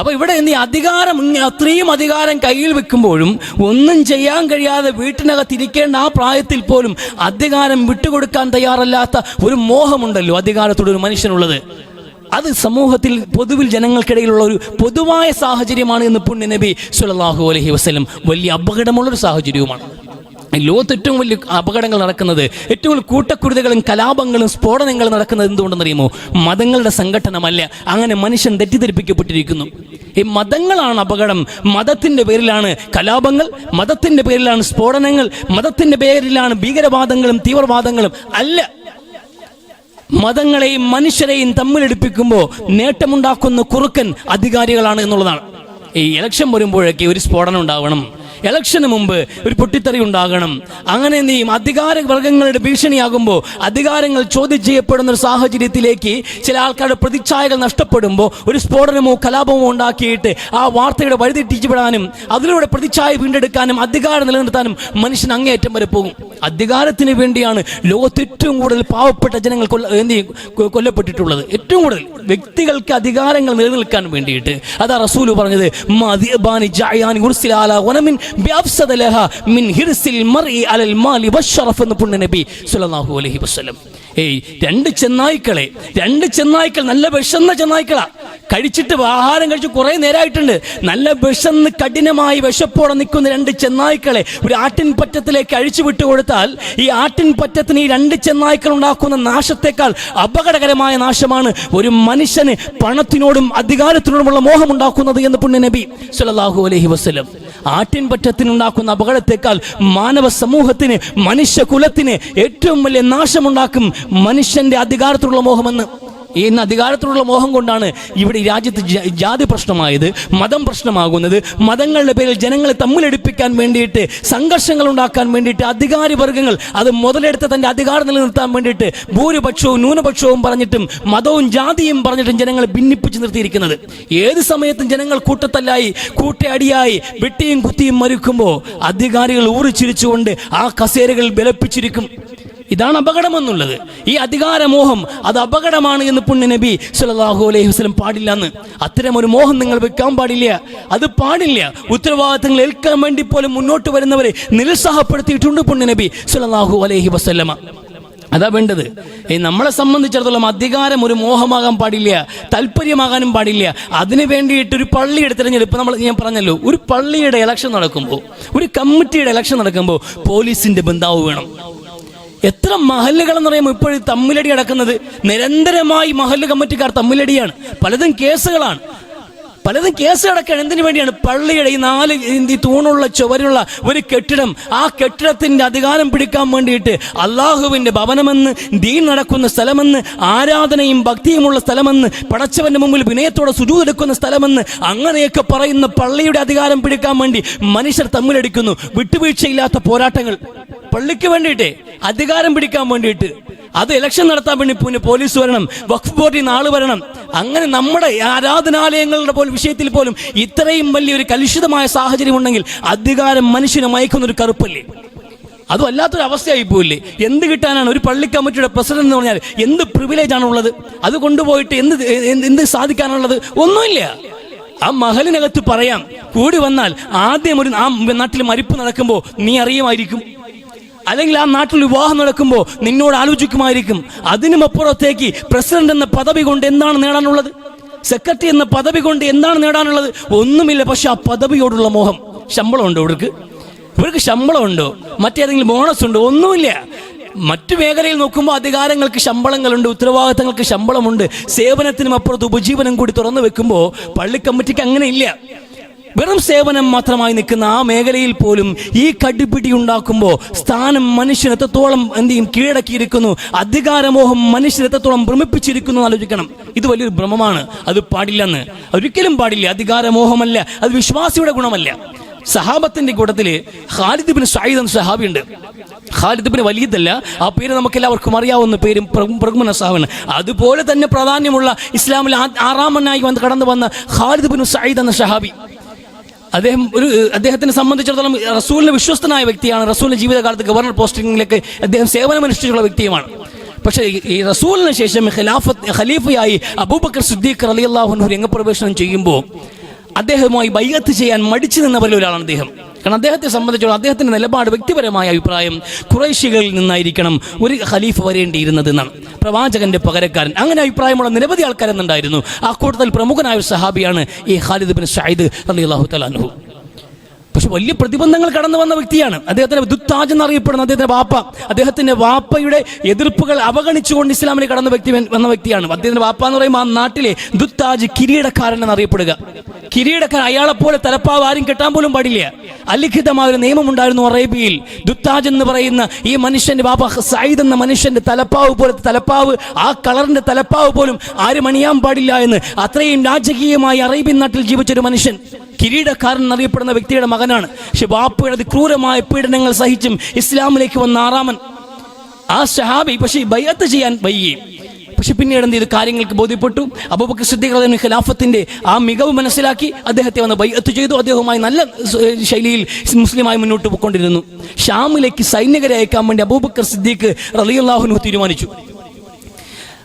Speaker 1: അപ്പൊ ഇവിടെ ഈ അധികാരം, അത്രയും അധികാരം കയ്യിൽ വെക്കുമ്പോഴും ഒന്നും ചെയ്യാൻ കഴിയാതെ വീട്ടിനകത്തിരിക്കേണ്ട ആ പ്രായത്തിൽ പോലും അധികാരം വിട്ടുകൊടുക്കാൻ തയ്യാറല്ലാത്ത ഒരു മോഹമുണ്ടല്ലോ അധികാരത്തോട് ഒരു മനുഷ്യനുള്ളത്. അത് സമൂഹത്തിൽ പൊതുവിൽ ജനങ്ങൾക്കിടയിലുള്ള ഒരു പൊതുവായ സാഹചര്യമാണ് എന്ന് പുണ്യനബി സ്വല്ലല്ലാഹു അലൈഹി വസല്ലം. വലിയ അപകടമുള്ളൊരു സാഹചര്യവുമാണ്. ലോകത്ത് ഏറ്റവും വലിയ അപകടങ്ങൾ നടക്കുന്നത്, ഏറ്റവും വലിയ കൂട്ടക്കുരുതകളും കലാപങ്ങളും സ്ഫോടനങ്ങളും നടക്കുന്നത് എന്തുകൊണ്ടെന്നറിയുമോ? മതങ്ങളുടെ സംഘടനമല്ല. അങ്ങനെ മനുഷ്യൻ തെറ്റിദ്ധരിപ്പിക്കപ്പെട്ടിരിക്കുന്നു. ഈ മതങ്ങളാണ് അപകടം. മതത്തിന്റെ പേരിലാണ് കലാപങ്ങൾ, മതത്തിന്റെ പേരിലാണ് സ്ഫോടനങ്ങൾ, മതത്തിന്റെ പേരിലാണ് ഭീകരവാദങ്ങളും തീവ്രവാദങ്ങളും. അല്ല, മതങ്ങളെയും മനുഷ്യരെയും തമ്മിലെടുപ്പിക്കുമ്പോൾ നേട്ടമുണ്ടാക്കുന്ന കുറുക്കൻ അധികാരികളാണ് എന്നുള്ളതാണ്. ഈ ഇലക്ഷൻ വരുമ്പോഴൊക്കെ ഒരു സ്ഫോടനം ഉണ്ടാവണം, ഇലക്ഷന് മുമ്പ് ഒരു പൊട്ടിത്തെറി ഉണ്ടാകണം. അങ്ങനെ അധികാര വർഗങ്ങളുടെ ഭീഷണിയാകുമ്പോൾ, അധികാരങ്ങൾ ചോദ്യം ചെയ്യപ്പെടുന്ന ഒരു സാഹചര്യത്തിലേക്ക് ചില ആൾക്കാരുടെ പ്രതിച്ഛായകൾ നഷ്ടപ്പെടുമ്പോൾ ഒരു സ്ഫോടനമോ കലാപമോ ഉണ്ടാക്കിയിട്ട് ആ വാർത്തയുടെ വഴിതെറ്റിച്ചുവിടാനും അതിലൂടെ പ്രതിച്ഛായ വീണ്ടെടുക്കാനും അധികാരം നിലനിർത്താനും മനുഷ്യൻ അങ്ങേയറ്റം വരെ പോകും. അധികാരത്തിന് വേണ്ടിയാണ് ലോകത്ത് ഏറ്റവും കൂടുതൽ പാവപ്പെട്ട ജനങ്ങൾ കൊല്ലപ്പെട്ടിട്ടുള്ളത്. ഏറ്റവും കൂടുതൽ വ്യക്തികൾക്ക് അധികാരങ്ങൾ നിലനിൽക്കാൻ വേണ്ടിയിട്ട്. അതാ റസൂല് പറഞ്ഞത്, പുണ്യനബി സ്വല്ലല്ലാഹു അലൈഹി വസല്ലം. രണ്ട് ചെന്നായ്ക്കൾ, നല്ല വിശന്ന ചെന്നായ്ക്കളാ. കഴിച്ചിട്ട് ആഹാരം കഴിച്ച് കുറെ നേരമായിട്ടുണ്ട്. നല്ല വിശന്ന് കഠിനമായി വിശപ്പോടെ നിൽക്കുന്ന 2 ചെന്നായ്ക്കളെ ഒരു ആട്ടിൻപറ്റത്തിലേക്ക് അഴിച്ചു വിട്ടുകൊടുത്താൽ ഈ ആട്ടിൻപറ്റത്തിന് ഈ 2 ചെന്നായ്ക്കൾ ഉണ്ടാക്കുന്ന നാശത്തെക്കാൾ അപകടകരമായ നാശമാണ് ഒരു മനുഷ്യന് പണത്തിനോടും അധികാരത്തിനോടുമുള്ള മോഹം ഉണ്ടാക്കുന്നത് എന്ന് പുണ്യനബി സ്വല്ലല്ലാഹു അലൈഹി വസല്ലം. ആട്ടിൻപറ്റത്തിനുണ്ടാക്കുന്ന അപകടത്തെക്കാൾ മാനവ സമൂഹത്തിന്, മനുഷ്യകുലത്തിന് ഏറ്റവും വലിയ നാശമുണ്ടാക്കും മനുഷ്യന്റെ അധികാരത്തിലുള്ള മോഹമെന്ന്. ഇന്ന് അധികാരത്തിലുള്ള മോഹം കൊണ്ടാണ് ഇവിടെ ഈ രാജ്യത്ത് ജാതി പ്രശ്നമായത്, മതം പ്രശ്നമാകുന്നത്. മതങ്ങളുടെ പേരിൽ ജനങ്ങളെ തമ്മിലടിപ്പിക്കാൻ വേണ്ടിയിട്ട്, സംഘർഷങ്ങൾ ഉണ്ടാക്കാൻ വേണ്ടിയിട്ട് അധികാരി വർഗങ്ങൾ അത് മുതലെടുത്ത് തൻ്റെ അധികാരം നിലനിർത്താൻ വേണ്ടിയിട്ട് ഭൂരിപക്ഷവും ന്യൂനപക്ഷവും പറഞ്ഞിട്ടും മതവും ജാതിയും പറഞ്ഞിട്ടും ജനങ്ങളെ ഭിന്നിപ്പിച്ച് നിർത്തിയിരിക്കുന്നത്. ഏത് സമയത്തും ജനങ്ങൾ കൂട്ടത്തല്ലായി, കൂട്ടയടിയായി, വെട്ടിയും കുത്തിയും മരിക്കുമ്പോൾ അധികാരികൾ ഊറിച്ചിരിച്ചുകൊണ്ട് ആ കസേരകൾ ബലപ്പിച്ചിരിക്കും. ഇതാണ് അപകടമെന്നുള്ളത്. ഈ അധികാരമോഹം അത് അപകടമാണ് എന്ന് പുണ്യനബി സ്വല്ലല്ലാഹു അലൈഹി വസല്ലം പാടില്ല എന്ന്. അത്തരം ഒരു മോഹം നിങ്ങൾ വെക്കാൻ പാടില്ല. അത് പാടില്ല. ഉത്തരവാദിത്തങ്ങൾ ഏൽക്കാൻ വേണ്ടി പോലും മുന്നോട്ട് വരുന്നവരെ നിരുത്സാഹപ്പെടുത്തിയിട്ടുണ്ട് പുണ്യനബി സ്വല്ലല്ലാഹു അലൈഹി വസല്ലമ. അതാ വേണ്ടത്. നമ്മളെ സംബന്ധിച്ചിടത്തോളം അധികാരം ഒരു മോഹമാകാൻ പാടില്ല, താല്പര്യമാകാനും പാടില്ല. അതിനു വേണ്ടിയിട്ട് ഒരു പള്ളിയുടെ തിരഞ്ഞെടുപ്പ്, ഞാൻ പറഞ്ഞല്ലോ, ഒരു പള്ളിയുടെ ഇലക്ഷൻ നടക്കുമ്പോൾ, ഒരു കമ്മിറ്റിയുടെ ഇലക്ഷൻ നടക്കുമ്പോൾ പോലീസിന്റെ ബന്ധാവ് വേണം. എത്ര മഹല്ലുകളെന്ന് പറയുമ്പോൾ ഇപ്പോഴും തമ്മിലടി നടക്കുന്നത്. നിരന്തരമായി മഹല്ല് കമ്മിറ്റിക്കാർ തമ്മിലടിയാണ്. പലതും കേസുകളാണ്.
Speaker 2: പലതും കേസ് കിടക്കുകയാണ്. എന്തിനു വേണ്ടിയാണ്? പള്ളിയുടെ ഈ തൂണുള്ള ചുവരുള്ള ഒരു കെട്ടിടം, ആ കെട്ടിടത്തിന്റെ അധികാരം പിടിക്കാൻ വേണ്ടിയിട്ട് അള്ളാഹുവിന്റെ ഭവനമെന്ന്, ദീൻ നടക്കുന്ന സ്ഥലമെന്ന്, ആരാധനയും ഭക്തിയുമുള്ള സ്ഥലമെന്ന്, പടച്ചവന്റെ മുമ്പിൽ വിനയത്തോടെ സുജൂദ് എടുക്കുന്ന സ്ഥലമെന്ന് അങ്ങനെയൊക്കെ പറയുന്ന പള്ളിയുടെ അധികാരം പിടിക്കാൻ വേണ്ടി മനുഷ്യർ തമ്മിലടിക്കുന്നു. വിട്ടുവീഴ്ചയില്ലാത്ത പോരാട്ടങ്ങൾ പള്ളിക്ക് വേണ്ടിയിട്ട്, അധികാരം പിടിക്കാൻ വേണ്ടിയിട്ട്. അത് ഇലക്ഷൻ നടത്താൻ വേണ്ടി പിന്നെ പോലീസ് വരണം, വഖഫ് ബോർഡിൽ നിന്ന് ആള് വരണം. അങ്ങനെ നമ്മുടെ ആരാധനാലയങ്ങളുടെ വിഷയത്തിൽ പോലും ഇത്രയും വലിയൊരു കലുഷിതമായ സാഹചര്യം ഉണ്ടെങ്കിൽ അധികാരം മനുഷ്യനെ മയക്കുന്നൊരു കറുപ്പല്ലേ? അതും അല്ലാത്തൊരു അവസ്ഥയായി പോയില്ലേ? എന്ത് കിട്ടാനാണ്? ഒരു പള്ളി കമ്മിറ്റിയുടെ പ്രസിഡന്റ് എന്ന് പറഞ്ഞാൽ എന്ത് പ്രിവിലേജ് ആണുള്ളത്? അത് കൊണ്ടുപോയിട്ട് എന്ത് സാധിക്കാനുള്ളത്? ഒന്നുമില്ല. ആ മഹലിനകത്ത് പറയാം, കൂടി വന്നാൽ ആദ്യം ആ നാട്ടിൽ മരിപ്പ് നടക്കുമ്പോൾ നീ അറിയുമായിരിക്കും, അല്ലെങ്കിൽ ആ നാട്ടിൽ വിവാഹം നടക്കുമ്പോൾ നിന്നോട് ആലോചിക്കുമായിരിക്കും. അതിനുമപ്പുറത്തേക്ക് പ്രസിഡന്റ് എന്ന പദവി കൊണ്ട് എന്താണ് നേടാനുള്ളത്? സെക്രട്ടറി എന്ന പദവി കൊണ്ട് എന്താണ് നേടാനുള്ളത്? ഒന്നുമില്ല. പക്ഷെ ആ പദവിയോടുള്ള മോഹം. ശമ്പളം ഉണ്ടോ ഇവർക്ക് ശമ്പളം ഉണ്ടോ? മറ്റേതെങ്കിലും ബോണസ് ഉണ്ടോ? ഒന്നുമില്ല. മറ്റു മേഖലയിൽ നോക്കുമ്പോൾ അധികാരങ്ങൾക്ക് ശമ്പളങ്ങളുണ്ട്, ഉത്തരവാദിത്തങ്ങൾക്ക് ശമ്പളമുണ്ട്. സേവനത്തിനും അപ്പുറത്ത് ഉപജീവനം കൂടി തുറന്നു വെക്കുമ്പോൾ പള്ളി കമ്മിറ്റിക്ക് അങ്ങനെ ഇല്ല. വെറും സേവനം മാത്രമായി നിൽക്കുന്ന ആ മേഖലയിൽ പോലും ഈ കടിപിടി ഉണ്ടാക്കുമ്പോൾ സ്ഥാനം മനുഷ്യൻ എത്രത്തോളം കീഴടക്കിയിരിക്കുന്നു, അധികാരമോഹം മനുഷ്യൻ എത്രത്തോളം ഭ്രമിപ്പിച്ചിരിക്കുന്നു ആലോചിക്കണം. ഇത് വലിയൊരു ഭ്രമമാണ്. അത് പാടില്ലെന്ന്, ഒരിക്കലും പാടില്ല. അധികാരമോഹമല്ല, അത് വിശ്വാസിയുടെ ഗുണമല്ല. സഹാബത്തിന്റെ കൂട്ടത്തില് ഖാലിദ് ഇബ്നു സഈദ് എന്ന സഹാബിയുണ്ട്. ഖാലിദ് ഇബ്നു വലീദ് അല്ല, ആ പേര് നമുക്ക് എല്ലാവർക്കും അറിയാവുന്ന പേരും പ്രമുഖ സഹാബിയാണ്. അതുപോലെ തന്നെ പ്രാധാന്യമുള്ള ഇസ്ലാമിൽ ആറാമനായി കടന്നു വന്ന ഖാലിദ് ഇബ്നു സഈദ് എന്ന സഹാബി. അദ്ദേഹത്തിനെ സംബന്ധിച്ചിടത്തോളം റസൂലിന് വിശ്വസ്തനായ വ്യക്തിയാണ്. റസൂലിന്റെ ജീവിതകാലത്ത് ഗവർണർ പോസ്റ്റിംഗിലേക്ക് അദ്ദേഹം സേവനമനുഷ്ഠിച്ചിട്ടുള്ള വ്യക്തിയുമാണ്. പക്ഷേ ഈ റസൂലിന് ശേഷം ഖലീഫയായി അബൂബക്കർ സിദ്ദീഖ് റളിയല്ലാഹു അൻഹു രംഗപ്രവേശനം ചെയ്യുമ്പോൾ അദ്ദേഹവുമായി ബൈഅത്ത് ചെയ്യാൻ മടിച്ചു നിന്നവരിൽ ഒരാളാണ് അദ്ദേഹം. കാരണം അദ്ദേഹത്തെ സംബന്ധിച്ചോളം അദ്ദേഹത്തിന്റെ നിലപാട്, വ്യക്തിപരമായ അഭിപ്രായം, ഖുറൈശികളിൽ നിന്നായിരിക്കണം ഒരു ഖലീഫ വരേണ്ടിയിരുന്നത് എന്നാണ്, പ്രവാചകന്റെ പകരക്കാരൻ. അങ്ങനെ അഭിപ്രായമുള്ള നിരവധി ആൾക്കാരെന്നുണ്ടായിരുന്നു. ആ കൂട്ടത്തിൽ പ്രമുഖനായ ഒരു സഹാബിയാണ് ഈ ഖാലിദ് ഇബ്നു സഈദ് റളിയല്ലാഹു തആല അൻഹു. പക്ഷെ വലിയ പ്രതിബന്ധങ്ങൾ കടന്നു വന്ന വ്യക്തിയാണ്. അദ്ദേഹത്തിന്റെ ദുത്താജ് എന്നറിയപ്പെടുന്ന അദ്ദേഹത്തിന്റെ വാപ്പയുടെ എതിർപ്പുകൾ അവഗണിച്ചുകൊണ്ട് ഇസ്ലാമിലേക്ക് വന്ന വ്യക്തിയാണ്. അദ്ദേഹത്തിന്റെ വാപ്പ എന്ന് പറയുമ്പോൾ ആ നാട്ടിലെ ദുത്താജ്, കിരീടക്കാരൻ എന്നറിയപ്പെടുക. കിരീടക്കാരൻ, അയാളെപ്പോലെ തലപ്പാവ് ആരും കെട്ടാൻ പോലും പാടില്ല. അലിഖിതമായ ഒരു നിയമമുണ്ടായിരുന്നു അറേബ്യയിൽ. ദുത്താജ് എന്ന് പറയുന്ന ഈ മനുഷ്യന്റെ വാപ്പ സഈദ് എന്ന മനുഷ്യന്റെ തലപ്പാവ് പോലത്തെ തലപ്പാവ്, ആ കളറിന്റെ തലപ്പാവ് പോലും ആരും അണിയാൻ പാടില്ല എന്ന് അത്രയും രാജകീയമായി അറേബ്യൻ നാട്ടിൽ ജീവിച്ചൊരു മനുഷ്യൻ, കിരീടക്കാരൻ എന്നറിയപ്പെടുന്ന വ്യക്തിയുടെ മകനാണ്. പക്ഷെ ബാപ്പയുടെ ക്രൂരമായ പീഡനങ്ങൾ സഹിച്ചും ഇസ്ലാമിലേക്ക് വന്ന ആറാമൻ ആ സഹാബി പക്ഷേ ബൈഅത്ത് ചെയ്യാൻ വൈകി. പക്ഷെ പിന്നീട് എന്ത് ചെയ്തു? കാര്യങ്ങൾക്ക് ബോധ്യപ്പെട്ടു. അബൂബക്കർ സിദ്ദീഖ് റളിയല്ലാഹു അൻഹു ഖിലാഫത്തിന്റെ ആ മികവ് മനസ്സിലാക്കി അദ്ദേഹത്തെ വന്ന് ബൈഅത്ത് ചെയ്തു. അദ്ദേഹവുമായി നല്ല ശൈലിയിൽ മുസ്ലിമായി മുന്നോട്ട് പോയിക്കൊണ്ടിരുന്നു. ഷാമിലേക്ക് സൈനികരെ അയക്കാൻ വേണ്ടി അബൂബക്കർ സിദ്ദീഖ് റളിയല്ലാഹു അൻഹു തീരുമാനിച്ചു.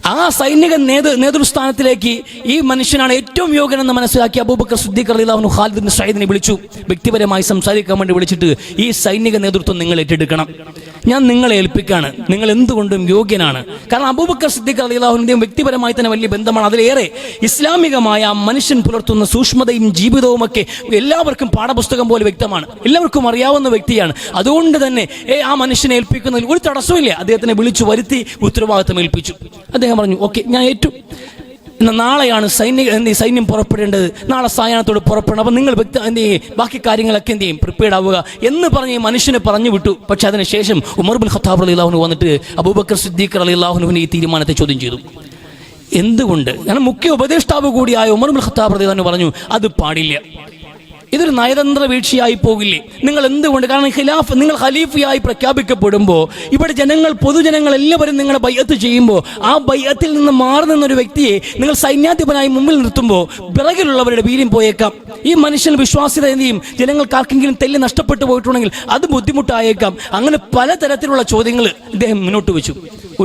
Speaker 2: ആ സൈനിക നേതൃസ്ഥാനത്തിലേക്ക് ഈ മനുഷ്യനാണ് ഏറ്റവും യോഗ്യനെന്ന് മനസ്സിലാക്കി അബൂബക്കർ സിദ്ദീഖ് റളിയല്ലാഹു അൻഹു ഖാലിദ് ഇബ്നു സഈദിനെ വിളിച്ചു. വ്യക്തിപരമായി സംസാരിക്കാൻ വേണ്ടി വിളിച്ചിട്ട്, ഈ സൈനിക നേതൃത്വം നിങ്ങൾ ഏറ്റെടുക്കണം, ഞാൻ നിങ്ങളെ ഏൽപ്പിക്കാണ്, നിങ്ങൾ എന്തുകൊണ്ടും യോഗ്യനാണ്. കാരണം അബൂബക്കർ സിദ്ദീഖ് റളിയല്ലാഹു അൻഹുവിന്റെയും വ്യക്തിപരമായി തന്നെ വലിയ ബന്ധമാണ്. അതിലേറെ ഇസ്ലാമികമായ ആ മനുഷ്യൻ പുലർത്തുന്ന സൂക്ഷ്മതയും ജീവിതവും ഒക്കെ എല്ലാവർക്കും പാഠപുസ്തകം പോലെ വ്യക്തമാണ്, എല്ലാവർക്കും അറിയാവുന്ന വ്യക്തിയാണ്. അതുകൊണ്ട് തന്നെ ആ മനുഷ്യനെ ഏൽപ്പിക്കുന്നതിൽ ഒരു തടസ്സമില്ല. അദ്ദേഹത്തിനെ വിളിച്ചു വരുത്തി ഉത്തരവാദിത്തം ഏൽപ്പിച്ചു. അദ്ദേഹം പറഞ്ഞു, ഓക്കെ, ഞാൻ ഏറ്റു. നാളെയാണ് സൈന്യം പുറപ്പെടേണ്ടത്, നാളെ സായാഹ്നത്തോട് പുറപ്പെടണം, അപ്പം നിങ്ങൾ ബാക്കി കാര്യങ്ങളൊക്കെ എന്ത് ചെയ്യും, പ്രിപ്പയർഡ് ആവുക എന്ന് പറഞ്ഞ് ഈ മനുഷ്യനെ പറഞ്ഞു വിട്ടു. പക്ഷെ അതിനുശേഷം ഉമർ ബിൻ ഖത്താബ് റളിയല്ലാഹു അൻഹു വന്നിട്ട് അബൂബക്കർ സിദ്ദീഖ് റളിയല്ലാഹു അൻഹുവിന്റെ ഈ തീരുമാനത്തെ ചോദ്യം ചെയ്തു. എന്തുകൊണ്ട്? കാരണം മുഖ്യ ഉപദേഷ്ടാവ് കൂടിയായ ഉമർ ബിൻ ഖത്താബ് റളിയല്ലാഹു അൻഹു പറഞ്ഞു, അത് പാടില്ല, ഇതൊരു നയതന്ത്ര വീഴ്ചയായി പോകില്ലേ? നിങ്ങൾ എന്തുകൊണ്ട്? കാരണം നിങ്ങൾ ഖലീഫയായി പ്രഖ്യാപിക്കപ്പെടുമ്പോൾ ഇവിടെ പൊതുജനങ്ങൾ എല്ലാവരും നിങ്ങളെ ബൈഅത്ത് ചെയ്യുമ്പോൾ ആ ബൈഅത്തിൽ നിന്ന് മാറി നിന്നൊരു വ്യക്തിയെ നിങ്ങൾ സൈന്യാധിപനായി മുമ്പിൽ നിർത്തുമ്പോൾ പിറകിലുള്ളവരുടെ വീര്യം പോയേക്കാം. ഈ മനുഷ്യൻ വിശ്വാസ്യത എന്ത് ചെയ്യും? ജനങ്ങൾക്ക് ആർക്കെങ്കിലും തെല്ല് നഷ്ടപ്പെട്ടു പോയിട്ടുണ്ടെങ്കിൽ അത് ബുദ്ധിമുട്ടായേക്കാം. അങ്ങനെ പലതരത്തിലുള്ള ചോദ്യങ്ങൾ ഇദ്ദേഹം മുന്നോട്ട് വെച്ചു.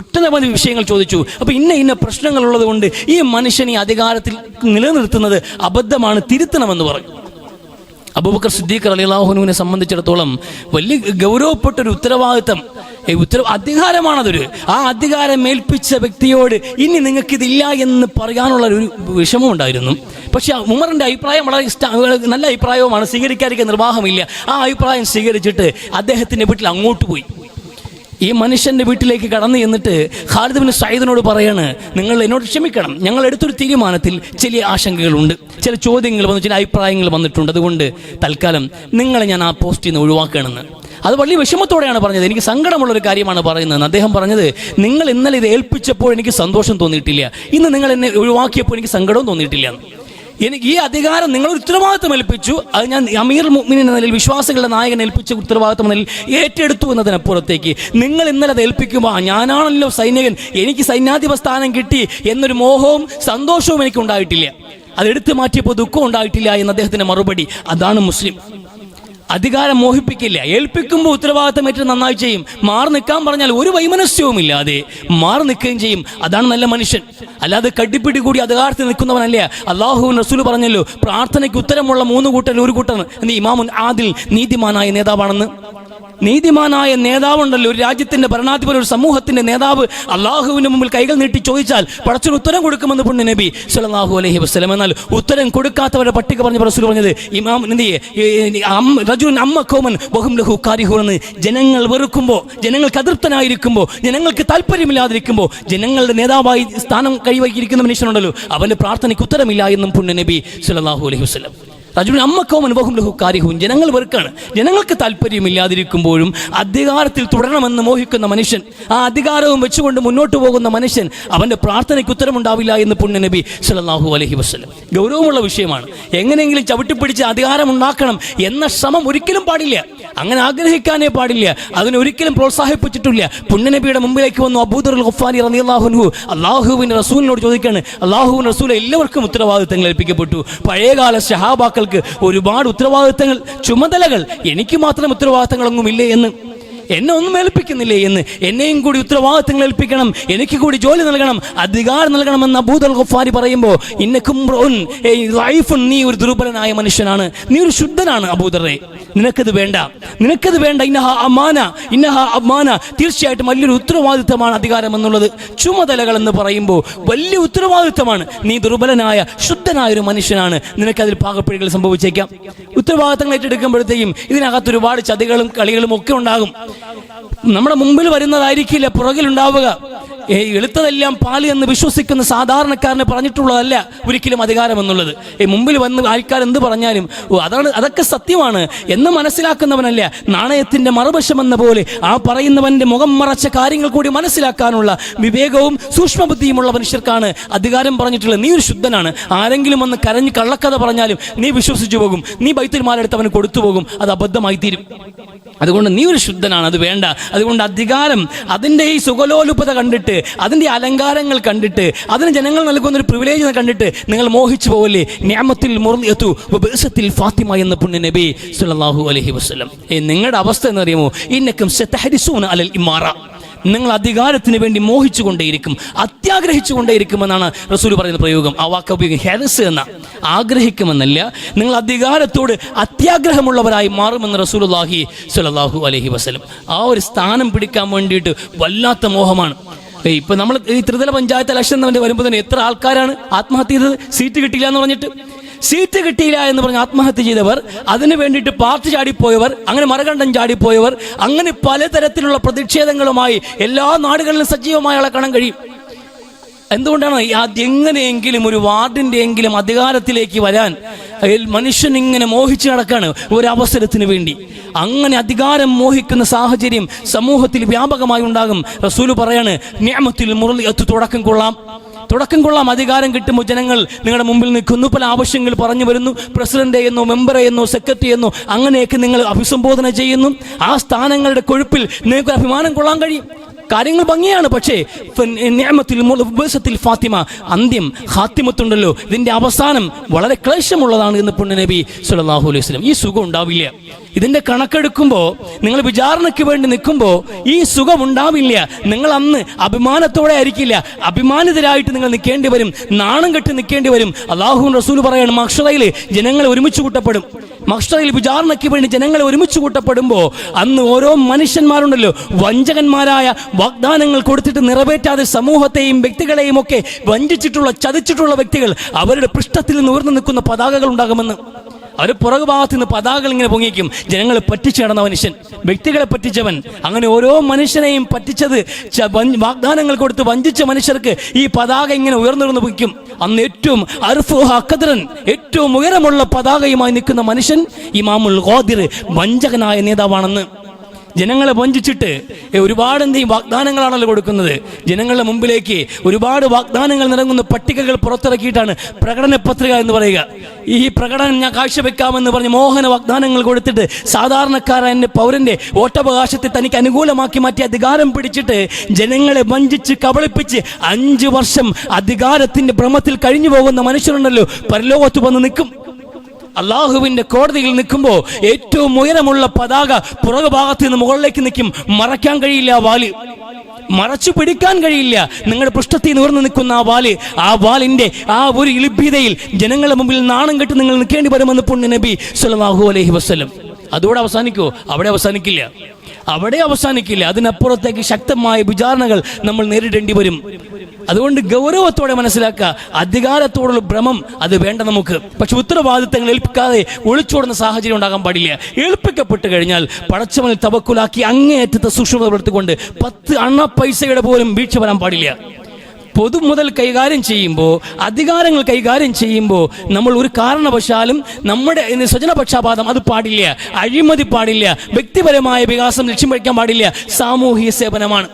Speaker 2: ഒട്ടനവധി വിഷയങ്ങൾ ചോദിച്ചു. അപ്പോൾ ഇന്ന പ്രശ്നങ്ങൾ ഉള്ളത് കൊണ്ട് ഈ മനുഷ്യനെ അധികാരത്തിൽ നിലനിർത്തുന്നത് അബദ്ധമാണ്, തിരുത്തണമെന്ന് പറഞ്ഞു. അബൂബക്കർ സിദ്ദീഖ് റളിയല്ലാഹു അൻഹുവിനെ സംബന്ധിച്ചിടത്തോളം വലിയ ഗൗരവപ്പെട്ടൊരു ഉത്തരവാദിത്തം, അധികാരമാണതൊരു. ആ അധികാരം ഏൽപ്പിച്ച വ്യക്തിയോട് ഇനി നിങ്ങൾക്കിതില്ല എന്ന് പറയാനുള്ള ഒരു വിഷമം ഉണ്ടായിരുന്നു. പക്ഷെ ഉമറിന്റെ അഭിപ്രായം വളരെ നല്ല അഭിപ്രായവുമാണ്, സ്വീകരിക്കാതിരിക്കാൻ നിർവാഹമില്ല. ആ അഭിപ്രായം സ്വീകരിച്ചിട്ട് അദ്ദേഹത്തിന്റെ വീട്ടിൽ അങ്ങോട്ട് പോയി. ഈ മനുഷ്യൻ്റെ വീട്ടിലേക്ക് കടന്നു ചെന്നിട്ട് ഖാലിദ് ബിൻ സഈദിനോട് പറയാണ്, നിങ്ങൾ എന്നോട് ക്ഷമിക്കണം, ഞങ്ങൾ എടുത്തൊരു തീരുമാനത്തിൽ ചില ആശങ്കകളുണ്ട്, ചില ചോദ്യങ്ങൾ വന്നു, ചില അഭിപ്രായങ്ങൾ വന്നിട്ടുണ്ട്, അതുകൊണ്ട് തൽക്കാലം നിങ്ങളെ ഞാൻ ആ പോസ്റ്റിൽ നിന്ന് ഒഴിവാക്കണമെന്ന്. അത് വലിയ വിഷമത്തോടെയാണ് പറഞ്ഞത്. എനിക്ക് സങ്കടമുള്ളൊരു കാര്യമാണ് പറയുന്നത്. അദ്ദേഹം പറഞ്ഞത്, നിങ്ങൾ ഇന്നലെ ഇത് ഏൽപ്പിച്ചപ്പോൾ എനിക്ക് സന്തോഷം തോന്നിയിട്ടില്ല, ഇന്ന് നിങ്ങൾ എന്നെ ഒഴിവാക്കിയപ്പോൾ എനിക്ക് സങ്കടവും തോന്നിയിട്ടില്ല. എനിക്ക് ഈ അധികാരം നിങ്ങളൊരു ഉത്തരവാദിത്വം ഏൽപ്പിച്ചു, അത് ഞാൻ അമീർ മുഅ്മിനീൻ എന്ന നിലയിൽ, വിശ്വാസികളുടെ നായകൻ ഏൽപ്പിച്ച ഉത്തരവാദിത്വം എന്ന നിലയിൽ ഏറ്റെടുത്തു എന്നതിനപ്പുറത്തേക്ക് നിങ്ങൾ ഇന്നലെ അത് ഏൽപ്പിക്കുമ്പോൾ ഞാനാണല്ലോ സൈനികൻ, എനിക്ക് സൈന്യാധിപ സ്ഥാനം കിട്ടി എന്നൊരു മോഹവും സന്തോഷവും എനിക്ക് ഉണ്ടായിട്ടില്ല, അത് എടുത്തു മാറ്റിയപ്പോൾ ദുഃഖം ഉണ്ടായിട്ടില്ല എന്ന് അദ്ദേഹത്തിൻ്റെ മറുപടി. അതാണ് മുസ്ലിം. അധികാരം മോഹിപ്പിക്കില്ല, ഏൽപ്പിക്കുമ്പോൾ ഉത്തരവാദിത്തം ഏറ്റവും നന്നായി ചെയ്യും. മാറി നിൽക്കാൻ പറഞ്ഞാൽ ഒരു വൈമനസ്യവും ഇല്ലാതെ മാറി നിൽക്കുകയും ചെയ്യും. അതാണ് നല്ല മനുഷ്യൻ. അല്ലാതെ കടിപ്പിടി കൂടി അധികാരത്തിൽ നിൽക്കുന്നവനല്ല. അല്ലാഹുവിൻ റസൂൽ പറഞ്ഞല്ലോ, പ്രാർത്ഥനയ്ക്ക് ഉത്തരമുള്ള 3 കൂട്ടർ ഒരു കൂട്ടർ ഇമാമുൻ ആദിൽ, നീതിമാനായ നേതാവാണെന്ന്. നീതിമാനായ നേതാവുണ്ടല്ലോ, ഒരു രാജ്യത്തിന്റെ ഭരണാധിപതി, ഒരു സമൂഹത്തിന്റെ നേതാവ് അള്ളാഹുവിന്റെ മുമ്പിൽ കൈകൾ നീട്ടി ചോദിച്ചാൽ പടച്ചൊരു ഉത്തരം കൊടുക്കുമെന്ന് പുണ്യ നബി സല്ലല്ലാഹു അലൈഹി വസല്ലം. എന്നാൽ ഉത്തരം കൊടുക്കാത്തവരുടെ പട്ടിക പറഞ്ഞ റസൂൽ പറഞ്ഞത്, ജനങ്ങൾ വെറുക്കുമ്പോൾ, ജനങ്ങൾക്ക് അതൃപ്തനായിരിക്കുമ്പോൾ, ജനങ്ങൾക്ക് താല്പര്യമില്ലാതിരിക്കുമ്പോൾ, ജനങ്ങളുടെ നേതാവായി സ്ഥാനം കൈവഹിക്കുന്ന മനുഷ്യനുണ്ടല്ലോ, അവന്റെ പ്രാർത്ഥനയ്ക്ക് ഉത്തരമില്ല എന്നും പുണ്യ നബി സല്ലല്ലാഹു അലൈഹി വസല്ലം. ജനങ്ങൾ വെറുക്കാണ്. ജനങ്ങൾക്ക് താല്പര്യമില്ലാതിരിക്കുമ്പോഴും അധികാരത്തിൽ തുടരണമെന്ന് മോഹിക്കുന്ന മനുഷ്യൻ, ആ അധികാരവും വെച്ചുകൊണ്ട് മുന്നോട്ട് പോകുന്ന മനുഷ്യൻ, അവന്റെ പ്രാർത്ഥനയ്ക്ക് ഉത്തരമുണ്ടാവില്ല എന്ന് പുണ്യ നബി സല്ലല്ലാഹു അലൈഹി വസല്ലം. ഗൗരവമുള്ള വിഷയമാണ്. എങ്ങനെയെങ്കിലും ചവിട്ടിപ്പിടിച്ച് അധികാരം ഉണ്ടാക്കണം എന്ന ശ്രമം ഒരിക്കലും പാടില്ല. അങ്ങനെ ആഗ്രഹിക്കാനേ പാടില്ല. അതിനൊരിക്കലും പ്രോത്സാഹിപ്പിച്ചിട്ടില്ല. പുണ്യനബിയുടെ മുമ്പിലേക്ക് വന്നു അബൂദർ ഗഫാരി റളിയല്ലാഹു അൻഹു അല്ലാഹുവിന്റെ റസൂലിനോട് ചോദിക്കാണ്, അല്ലാഹുവിന്റെ റസൂൽ എല്ലാവർക്കും ഉത്തരവാദിത്തങ്ങൾ ഏൽപ്പിക്കപ്പെട്ടു. പഴയകാല സഹാബാക്കൾക്ക് ഒരുപാട് ഉത്തരവാദിത്തങ്ങൾ, ചുമതലകൾ, എനിക്ക് മാത്രം ഉത്തരവാദിത്തങ്ങളൊന്നുമില്ലേ എന്ന്, എന്നെ ഒന്നും ഏൽപ്പിക്കുന്നില്ലേ എന്ന്, എന്നെയും കൂടി ഉത്തരവാദിത്തങ്ങൾ ഏൽപ്പിക്കണം, എനിക്ക് കൂടി ജോലി നൽകണം, അധികാരം നൽകണമെന്ന് അബൂദർ ഗഫാരി പറയുമ്പോൾ, നീ ഒരു ദുർബലനായ മനുഷ്യനാണ്, നീ ഒരു ശുദ്ധനാണ് അബൂദറെ, നിനക്കത് വേണ്ട, നിനക്കത് വേണ്ട. ഇന്നഹ അമാന, തീർച്ചയായിട്ടും വലിയൊരു ഉത്തരവാദിത്തമാണ് അധികാരം എന്നുള്ളത്. ചുമതലകൾ എന്ന് പറയുമ്പോൾ വലിയ ഉത്തരവാദിത്തമാണ്. നീ ദുർബലനായ ശുദ്ധനായ ഒരു മനുഷ്യനാണ്, നിനക്കതിൽ പാകപ്പിഴകൾ സംഭവിച്ചേക്കാം. ഉത്തരവാദിത്തങ്ങൾ ഏറ്റെടുക്കുമ്പോഴത്തേക്കും ഇതിനകത്ത് ഒരുപാട് ചതികളും കളികളും ഒക്കെ ഉണ്ടാകും. നമ്മുടെ മുമ്പിൽ വരുന്നതായിരിക്കില്ല പുറകിലുണ്ടാവുക. എളുത്തതെല്ലാം പാല് എന്ന് വിശ്വസിക്കുന്ന സാധാരണക്കാരനെ പറഞ്ഞിട്ടുള്ളതല്ല ഒരിക്കലും അധികാരം എന്നുള്ളത്. മുമ്പിൽ വന്ന് ആൾക്കാർ എന്ത് പറഞ്ഞാലും അതൊക്കെ സത്യമാണ് എന്ന് മനസ്സിലാക്കുന്നവനല്ല. നാണയത്തിന്റെ മറുവശം എന്ന പോലെ ആ പറയുന്നവന്റെ മുഖം മറച്ച കാര്യങ്ങൾ കൂടി മനസ്സിലാക്കാനുള്ള വിവേകവും സൂക്ഷ്മബുദ്ധിയുമുള്ള മനുഷ്യർക്കാണ് അധികാരം പറഞ്ഞിട്ടുള്ളത്. നീ ഒരു ശുദ്ധനാണ്, ആരെങ്കിലും വന്ന് കരഞ്ഞ് കള്ളക്കഥ പറഞ്ഞാലും നീ വിശ്വസിച്ചു പോകും, നീ ബൈത്തുൽ മാലെടുത്ത് അവന് കൊടുത്തു പോകും, അത് അബദ്ധമായി തീരും. അതുകൊണ്ട് നീ ഒരു ശുദ്ധനാണ്, അത് വേണ്ട. അതുകൊണ്ട് അധികാരം അതിൻ്റെ ഈ സുഖലോലുപത കണ്ടിട്ട്, അതിൻ്റെ അലങ്കാരങ്ങൾ കണ്ടിട്ട്, അതിന് ജനങ്ങൾ നൽകുന്ന ഒരു പ്രിവിലേജ് കണ്ടിട്ട് നിങ്ങൾ മോഹിച്ചു പോവല്ലേ. നിഅമത്തുൽ മുർദിയത്തു വബഅസത്തുൽ ഫാത്തിമ എന്ന പുണ്യ നബി സല്ലല്ലാഹു അലൈഹി വസല്ലം. നിങ്ങളുടെ അവസ്ഥ എന്നറിയുമോ? ഇന്നക്കും സതഹരിസൂന അലൽ ഇമാറ, നിങ്ങൾ അധികാരത്തിന് വേണ്ടി മോഹിച്ചു കൊണ്ടേയിരിക്കും, അത്യാഗ്രഹിച്ചു കൊണ്ടേയിരിക്കുമെന്നാണ് റസൂൽ പറയുന്ന പ്രയോഗം. ആ വാക്ക് ഉപയോഗിക്കും, ഹെറസ് എന്ന, ആഗ്രഹിക്കുമെന്നല്ല, നിങ്ങൾ അധികാരത്തോട് അത്യാഗ്രഹമുള്ളവരായി മാറുമെന്ന് റസൂലുള്ളാഹി സ്വല്ലല്ലാഹു അലൈഹി വസല്ലം. ആ ഒരു സ്ഥാനം പിടിക്കാൻ വേണ്ടിയിട്ട് വല്ലാത്ത മോഹമാണ്. ഇപ്പൊ നമ്മൾ ഈ ത്രിതല പഞ്ചായത്ത് ഇലക്ഷൻ വരുമ്പോൾ തന്നെ എത്ര ആൾക്കാരാണ് ആത്മഹത്യ ചെയ്തത്? സീറ്റ് കിട്ടില്ല എന്ന് പറഞ്ഞിട്ട്. സീറ്റ് കിട്ടിയില്ല എന്ന് പറഞ്ഞ് ആത്മഹത്യ ചെയ്തവർ, അതിനു വേണ്ടിയിട്ട് പാർട്ടി ചാടിപ്പോയവർ, അങ്ങനെ മറുകണ്ഠം ചാടിപ്പോയവർ, അങ്ങനെ പലതരത്തിലുള്ള പ്രതിഷേധങ്ങളുമായി എല്ലാ നാടുകളിലും സജീവമായി കാണാൻ കഴിയും. എന്തുകൊണ്ടാണ്? എങ്ങനെയെങ്കിലും ഒരു വാർഡിൻ്റെ എങ്കിലും അധികാരത്തിലേക്ക് വരാൻ മനുഷ്യൻ ഇങ്ങനെ മോഹിച്ച് നടക്കാണ് ഒരവസരത്തിന് വേണ്ടി. അങ്ങനെ അധികാരം മോഹിക്കുന്ന സാഹചര്യം സമൂഹത്തിൽ വ്യാപകമായി ഉണ്ടാകും. റസൂല് പറയാണ്, നിഅമത്തുൽ മുർദിയത്തു, തുടക്കം കൊള്ളാം. അധികാരം കിട്ടുമ്പോൾ ജനങ്ങൾ നിങ്ങളുടെ മുമ്പിൽ നിൽക്കുന്നു, പല ആവശ്യങ്ങൾ പറഞ്ഞു വരുന്നു, പ്രസിഡന്റ് എന്നോ മെമ്പറെ എന്നോ സെക്രട്ടറി എന്നോ അങ്ങനെയൊക്കെ നിങ്ങൾ അഭിസംബോധന ചെയ്യുന്നു. ആ സ്ഥാനങ്ങളുടെ കൊഴുപ്പിൽ നിങ്ങൾക്ക് അഭിമാനം കൊള്ളാൻ കഴിയും. കാര്യങ്ങൾ ഭംഗിയാണ്. പക്ഷേ ഫാത്തിമ, അന്ത്യം ഖാത്തിമത്തുണ്ടല്ലോ, ഇതിന്റെ അവസാനം വളരെ ക്ലേശമുള്ളതാണ് എന്ന് പുണ്യ നബി സല്ലല്ലാഹു അലൈഹി വസല്ലം. ഈ സുഖം ഉണ്ടാവില്ല. ഇതിന്റെ കണക്കെടുക്കുമ്പോൾ, നിങ്ങൾ വിചാരണയ്ക്ക് വേണ്ടി നിൽക്കുമ്പോൾ ഈ സുഖം ഉണ്ടാവില്ല. നിങ്ങൾ അന്ന് അഭിമാനത്തോടെ ആയിരിക്കില്ല, അഭിമാനിതരായിട്ട് നിങ്ങൾ നിൽക്കേണ്ടി വരും, നാണം കെട്ടി നിൽക്കേണ്ടി വരും. അല്ലാഹു റസൂൽ പറയാണ്, മഹ്ശറയിൽ ജനങ്ങളെ ഒരുമിച്ച് കൂട്ടപ്പെടും. മഹ്ശറയിൽ വിചാരണയ്ക്ക് വേണ്ടി ജനങ്ങളെ ഒരുമിച്ച് കൂട്ടപ്പെടുമ്പോൾ അന്ന് ഓരോ മനുഷ്യന്മാരുണ്ടല്ലോ, വഞ്ചകന്മാരായ വാഗ്ദാനങ്ങൾ കൊടുത്തിട്ട് നിറവേറ്റാതെ സമൂഹത്തെയും വ്യക്തികളെയും ഒക്കെ വഞ്ചിച്ചിട്ടുള്ള, ചതിച്ചിട്ടുള്ള വ്യക്തികൾ, അവരുടെ പൃഷ്ഠത്തിൽ നിന്ന് ഉയർന്നു നിൽക്കുന്ന പതാകകൾ ഉണ്ടാകുമെന്ന്. അവർ പുറകു ഭാഗത്ത് നിന്ന് പതാകകൾ ഇങ്ങനെ പൊങ്ങിക്കും. ജനങ്ങളെ പറ്റിച്ചു നടന്ന മനുഷ്യൻ, വ്യക്തികളെ പറ്റിച്ചവൻ, അങ്ങനെ ഓരോ മനുഷ്യനെയും പറ്റിച്ചത്, വാഗ്ദാനങ്ങൾ കൊടുത്ത് വഞ്ചിച്ച മനുഷ്യർക്ക് ഈ പതാക ഇങ്ങനെ ഉയർന്നുയർന്നു പൊങ്ങിക്കും. അന്ന് ഏറ്റവും ഏറ്റവും ഉയരമുള്ള പതാകയുമായി നിൽക്കുന്ന മനുഷ്യൻ ഇമാമുൽ ഖാദിർ വഞ്ചകനായ നേതാവാണെന്ന്. ജനങ്ങളെ വഞ്ചിച്ചിട്ട് ഒരുപാട് വാഗ്ദാനങ്ങളാണല്ലോ കൊടുക്കുന്നത്. ജനങ്ങളുടെ മുമ്പിലേക്ക് ഒരുപാട് വാഗ്ദാനങ്ങൾ നിറങ്ങുന്ന പട്ടികകൾ പുറത്തിറക്കിയിട്ടാണ് പ്രകടന പത്രിക എന്ന് പറയുക. ഈ പ്രകടനം ഞാൻ കാഴ്ചവെക്കാമെന്ന് പറഞ്ഞ് മോഹന വാഗ്ദാനങ്ങൾ കൊടുത്തിട്ട് സാധാരണക്കാരൻ്റെ പൗരന്റെ വോട്ടവകാശത്തെ തനിക്ക് അനുകൂലമാക്കി മാറ്റി അധികാരം പിടിച്ചിട്ട് ജനങ്ങളെ വഞ്ചിച്ച് കബളിപ്പിച്ച് 5 വർഷം അധികാരത്തിന്റെ ഭ്രമത്തിൽ കഴിഞ്ഞു പോകുന്ന മനുഷ്യരുണ്ടല്ലോ, പരലോകത്ത് വന്ന് നിൽക്കും. അള്ളാഹുവിന്റെ കോടതിയിൽ നിൽക്കുമ്പോൾ ഏറ്റവും ഉയരമുള്ള പതാക പുറകു ഭാഗത്ത് നിന്ന് മുകളിലേക്ക് നിൽക്കും. മറയ്ക്കാൻ കഴിയില്ല, വാല് മറച്ചു പിടിക്കാൻ കഴിയില്ല. നിങ്ങളുടെ പൃഷ്ഠത്തിൽ ഉയർന്നു നിൽക്കുന്ന ആ വാലിന്റെ ആ ഒരു ഇളിഭ്യതയിൽ ജനങ്ങളുടെ മുമ്പിൽ നാണം കെട്ട് നിങ്ങൾ നിൽക്കേണ്ടി വരുമെന്ന് പുണ്യ നബി സല്ലല്ലാഹു അലൈഹി വസല്ലം. അതോടെ അവസാനിക്കോ? അവിടെ അവസാനിക്കില്ല. അതിനപ്പുറത്തേക്ക് ശക്തമായ വിചാരണകൾ നമ്മൾ നേരിടേണ്ടി വരും. അതുകൊണ്ട് ഗൗരവത്തോടെ മനസ്സിലാക്കുക, അധികാരത്തോടുള്ള ഭ്രമം അത് വേണ്ട നമുക്ക്. പക്ഷെ ഉത്തരവാദിത്തങ്ങൾ ഏൽപ്പിക്കാതെ ഒളിച്ചോടുന്ന സാഹചര്യം ഉണ്ടാകാൻ പാടില്ല. ഏൽപ്പിക്കപ്പെട്ട് കഴിഞ്ഞാൽ പടച്ചവനിൽ തവക്കുലാക്കി അങ്ങേയറ്റത്തെ സൂക്ഷ്മത പുലർത്തിക്കൊണ്ട് 10 അണ പൈസയുടെ പോലും വീഴ്ച വരാൻ പാടില്ല. പൊതുമുതൽ കൈകാര്യം ചെയ്യുമ്പോൾ, അധികാരങ്ങൾ കൈകാര്യം ചെയ്യുമ്പോൾ നമ്മൾ ഒരു കാരണവശാലും നമ്മുടെ സ്വജനപക്ഷപാതം അത് പാടില്ല, അഴിമതി പാടില്ല, വ്യക്തിപരമായ വികാസം ലക്ഷ്യം വയ്ക്കാൻ പാടില്ല. സാമൂഹിക സേവനമാണ്.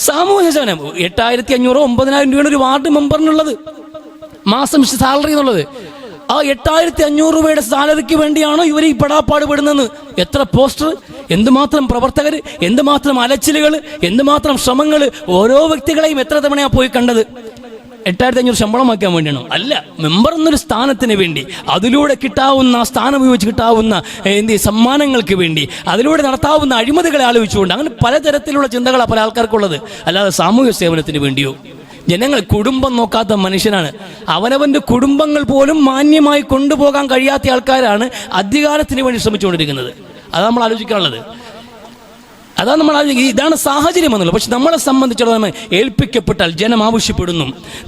Speaker 2: 8,500 9,000 രൂപയാണ് ഒരു വാർഡ് മെമ്പറിനുള്ളത് മാസം സാലറി എന്നുള്ളത്. ആ 8,500 രൂപയുടെ സാലറിക്ക് വേണ്ടിയാണോ ഇവർ ഈ പെടാപ്പാട് പെടുന്നത്? എത്ര പോസ്റ്റർ, എന്തുമാത്രം പ്രവർത്തകർ, എന്തുമാത്രം അലച്ചിലുകൾ, എന്തുമാത്രം ശ്രമങ്ങൾ. ഓരോ വ്യക്തികളെയും എത്ര തവണയാണ് പോയി കണ്ടത്? 8,500 ശമ്പളം വയ്ക്കാൻ വേണ്ടിയാണോ? അല്ല, മെമ്പർ എന്നൊരു സ്ഥാനത്തിന് വേണ്ടി, അതിലൂടെ കിട്ടാവുന്ന സ്ഥാനം ഉപയോഗിച്ച് കിട്ടാവുന്ന സമ്മാനങ്ങൾക്ക് വേണ്ടി, അതിലൂടെ നടത്താവുന്ന അഴിമതികളെ ആലോചിച്ചുകൊണ്ട്, അങ്ങനെ പലതരത്തിലുള്ള ചിന്തകളാണ് പല ആൾക്കാർക്കുള്ളത്. അല്ലാതെ സാമൂഹ്യ സേവനത്തിന് വേണ്ടിയോ? ജനങ്ങൾ കുടുംബം നോക്കാത്ത മനുഷ്യനാണ്. അവനവന്റെ കുടുംബങ്ങൾ പോലും മാന്യമായി കൊണ്ടുപോകാൻ കഴിയാത്ത ആൾക്കാരാണ് അധികാരത്തിന് വേണ്ടി ശ്രമിച്ചുകൊണ്ടിരിക്കുന്നത്. അതാണ് നമ്മൾ ആലോചിക്കാനുള്ളത്. ഇതാണ് സാഹചര്യം എന്നുള്ളത്. പക്ഷെ നമ്മളെ സംബന്ധിച്ചിടത്തോളം ഏൽപ്പിക്കപ്പെട്ടാൽ ജനം ആവശ്യപ്പെടുന്നു,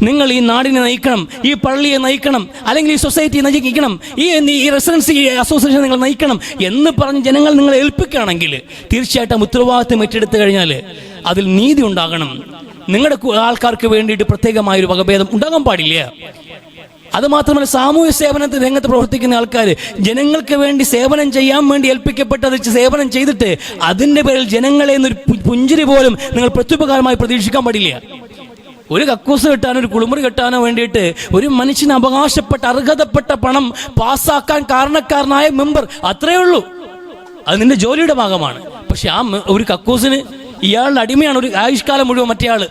Speaker 2: നിങ്ങൾ ഈ നാടിനെ നയിക്കണം, ഈ പള്ളിയെ നയിക്കണം, അല്ലെങ്കിൽ ഈ സൊസൈറ്റിയെ നയിക്കണം, ഈ റെസിഡൻസി അസോസിയേഷൻ നിങ്ങൾ നയിക്കണം എന്ന് പറഞ്ഞ് ജനങ്ങൾ നിങ്ങളെ ഏൽപ്പിക്കുകയാണെങ്കിൽ തീർച്ചയായിട്ടും ഉത്തരവാദിത്വം ഏറ്റെടുത്തു കഴിഞ്ഞാൽ അതിൽ നീതി ഉണ്ടാകണം. നിങ്ങളുടെ ആൾക്കാർക്ക് വേണ്ടിയിട്ട് പ്രത്യേകമായൊരു വകഭേദം ഉണ്ടാകാൻ പാടില്ല. അതുമാത്രമല്ല, സാമൂഹ്യ സേവനത്തിൽ രംഗത്ത് പ്രവർത്തിക്കുന്ന ആൾക്കാർ ജനങ്ങൾക്ക് വേണ്ടി സേവനം ചെയ്യാൻ വേണ്ടി ഏൽപ്പിക്കപ്പെട്ടത് സേവനം ചെയ്തിട്ട് അതിൻ്റെ പേരിൽ ജനങ്ങളെ എന്നൊരു പുഞ്ചിരി പോലും നിങ്ങൾ പ്രത്യുപകാരമായി പ്രതീക്ഷിക്കാൻ പാടില്ല. ഒരു കക്കൂസ് കെട്ടാനോ ഒരു കുളിമുറി കെട്ടാനോ വേണ്ടിയിട്ട് ഒരു മനുഷ്യന് അവകാശപ്പെട്ട അർഹതപ്പെട്ട പണം പാസ്സാക്കാൻ കാരണക്കാരനായ മെമ്പർ, അത്രയേ ഉള്ളൂ. അത് നിന്റെ ജോലിയുടെ ഭാഗമാണ്. പക്ഷെ ആ ഒരു കക്കൂസിന് ഇയാളുടെ അടിമയാണ് ഒരു ആയുഷ്കാലം മുഴുവൻ. മറ്റേ ആള്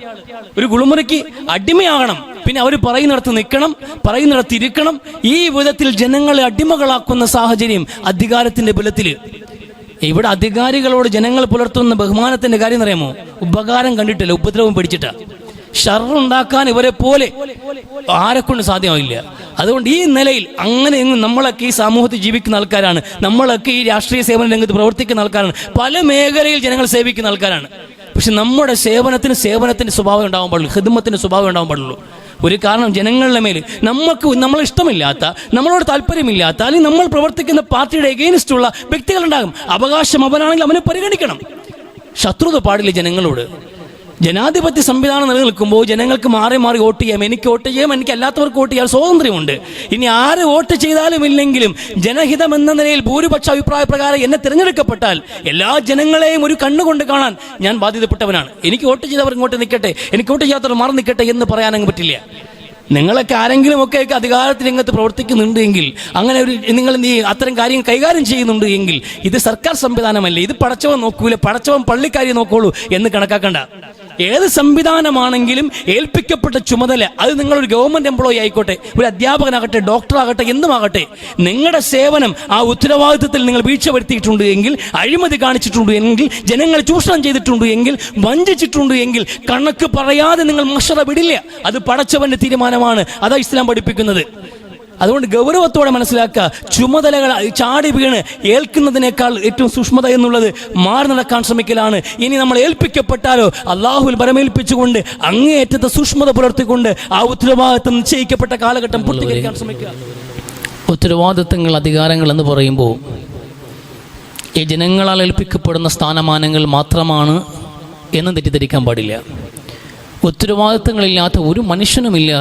Speaker 2: ഒരു കുളിമുറിക്ക് അടിമയാകണം. പിന്നെ അവർ പറയുന്നിടത്ത് നിൽക്കണം, പറയുന്നിടത്ത് ഇരിക്കണം. ഈ വിധത്തിൽ ജനങ്ങളെ അടിമകളാക്കുന്ന സാഹചര്യം അധികാരത്തിന്റെ ബലത്തിൽ. ഇവിടെ അധികാരികളോട് ജനങ്ങൾ പുലർത്തുന്ന ബഹുമാനത്തിന്റെ കാര്യം അറിയാമോ? ഉപകാരം കണ്ടിട്ടില്ല, ഉപദ്രവം പിടിച്ചിട്ടാ. ഷർറുണ്ടാക്കാൻ ഇവരെ പോലെ ആരെക്കൊണ്ട് സാധ്യമാവില്ല. അതുകൊണ്ട് ഈ നിലയിൽ അങ്ങനെ നമ്മളൊക്കെ ഈ സമൂഹത്തിൽ ജീവിക്കുന്ന ആൾക്കാരാണ്, നമ്മളൊക്കെ ഈ രാഷ്ട്രീയ സേവന രംഗത്ത് പ്രവർത്തിക്കുന്ന ആൾക്കാരാണ്, പല മേഖലയിൽ ജനങ്ങൾ സേവിക്കുന്ന ആൾക്കാരാണ്. പക്ഷെ നമ്മുടെ സേവനത്തിന്റെ സ്വഭാവം ഉണ്ടാവാൻ പാടുള്ളൂ, ഹിദ്മത്തിന്റെ സ്വഭാവം ഉണ്ടാവാൻ പാടുള്ളൂ. ഒരു കാരണം, ജനങ്ങളുടെ മേൽ നമ്മളെ ഇഷ്ടമില്ലാത്ത, നമ്മളോട് താല്പര്യമില്ലാത്ത, അല്ലെങ്കിൽ നമ്മൾ പ്രവർത്തിക്കുന്ന പാർട്ടിയുടെ എഗെയിൻസ്റ്റുള്ള വ്യക്തികളുണ്ടാകും. അവകാശം അവനാണെങ്കിൽ അവനെ പരിഗണിക്കണം. ശത്രുത പാടില്ല ജനങ്ങളോട്. ജനാധിപത്യ സംവിധാനം നിലനിൽക്കുമ്പോൾ ജനങ്ങൾക്ക് മാറി മാറി വോട്ട് ചെയ്യാം. എനിക്ക് വോട്ട് ചെയ്യാം, എനിക്ക് അല്ലാത്തവർക്ക് വോട്ട് ചെയ്യാൻ സ്വാതന്ത്ര്യമുണ്ട്. ഇനി ആര് വോട്ട് ചെയ്താലും ഇല്ലെങ്കിലും ജനഹിതം എന്ന നിലയിൽ ഭൂരിപക്ഷ അഭിപ്രായ പ്രകാരം എന്നെ തിരഞ്ഞെടുക്കപ്പെട്ടാൽ എല്ലാ ജനങ്ങളെയും ഒരു കണ്ണുകൊണ്ട് കാണാൻ ഞാൻ ബാധ്യതപ്പെട്ടവനാണ്. എനിക്ക് വോട്ട് ചെയ്തവർ ഇങ്ങോട്ട് നിൽക്കട്ടെ, എനിക്ക് വോട്ട് ചെയ്യാത്തവർ മാറി നിൽക്കട്ടെ എന്ന് പറയാനങ്ങ് പറ്റില്ല. നിങ്ങളൊക്കെ ആരെങ്കിലും ഒക്കെ അധികാരത്തിൽ രംഗത്ത് പ്രവർത്തിക്കുന്നുണ്ട് എങ്കിൽ, അങ്ങനെ നിങ്ങൾ അത്തരം കാര്യങ്ങൾ കൈകാര്യം ചെയ്യുന്നുണ്ട് എങ്കിൽ, ഇത് സർക്കാർ സംവിധാനമല്ലേ, ഇത് പടച്ചവൻ നോക്കൂല, പടച്ചവൻ പള്ളിക്കാരിയെ നോക്കോളൂ എന്ന് കണക്കാക്കണ്ട. ഏത് സംവിധാനമാണെങ്കിലും ഏൽപ്പിക്കപ്പെട്ട ചുമതല, അത് നിങ്ങളൊരു ഗവൺമെന്റ് എംപ്ലോയി ആയിക്കോട്ടെ, ഒരു അധ്യാപകനാകട്ടെ, ഡോക്ടറാകട്ടെ, എന്തുമാകട്ടെ, നിങ്ങളുടെ സേവനം ആ ഉത്തരവാദിത്വത്തിൽ നിങ്ങൾ വീഴ്ച വരുത്തിയിട്ടുണ്ട് എങ്കിൽ, അഴിമതി കാണിച്ചിട്ടുണ്ട് എങ്കിൽ, ജനങ്ങൾ ചൂഷണം ചെയ്തിട്ടുണ്ട് എങ്കിൽ, വഞ്ചിച്ചിട്ടുണ്ട് എങ്കിൽ, കണക്ക് പറയാതെ നിങ്ങൾ മഷറ വിടില്ല. അത് പടച്ചവന്റെ തീരുമാനമാണ്. അതാ ഇസ്ലാം പഠിപ്പിക്കുന്നത്. അതുകൊണ്ട് ഗൗരവത്തോടെ മനസ്സിലാക്കുക, ചുമതലകൾ ചാടി വീണ് ഏൽക്കുന്നതിനേക്കാൾ ഏറ്റവും സൂക്ഷ്മത എന്നുള്ളത് മാറി നടക്കാൻ ശ്രമിക്കലാണ്. ഇനി നമ്മൾ ഏൽപ്പിക്കപ്പെട്ടാലോ അള്ളാഹുവിൽ ബരമേൽപ്പിച്ചുകൊണ്ട് അങ്ങേയറ്റത്തെ സൂക്ഷ്മത പുലർത്തിക്കൊണ്ട് ആ ഉത്തരവാദിത്വം നിശ്ചയിക്കപ്പെട്ട കാലഘട്ടം പൂർത്തീകരിക്കാൻ ശ്രമിക്കുക.
Speaker 1: ഉത്തരവാദിത്തങ്ങൾ, അധികാരങ്ങൾ എന്ന് പറയുമ്പോൾ ഈ ജനങ്ങളാൽ ഏൽപ്പിക്കപ്പെടുന്ന സ്ഥാനമാനങ്ങൾ മാത്രമാണ് എന്ന് തെറ്റിദ്ധരിക്കാൻ പാടില്ല. ഉത്തരവാദിത്തങ്ങളില്ലാത്ത ഒരു മനുഷ്യനുമില്ല,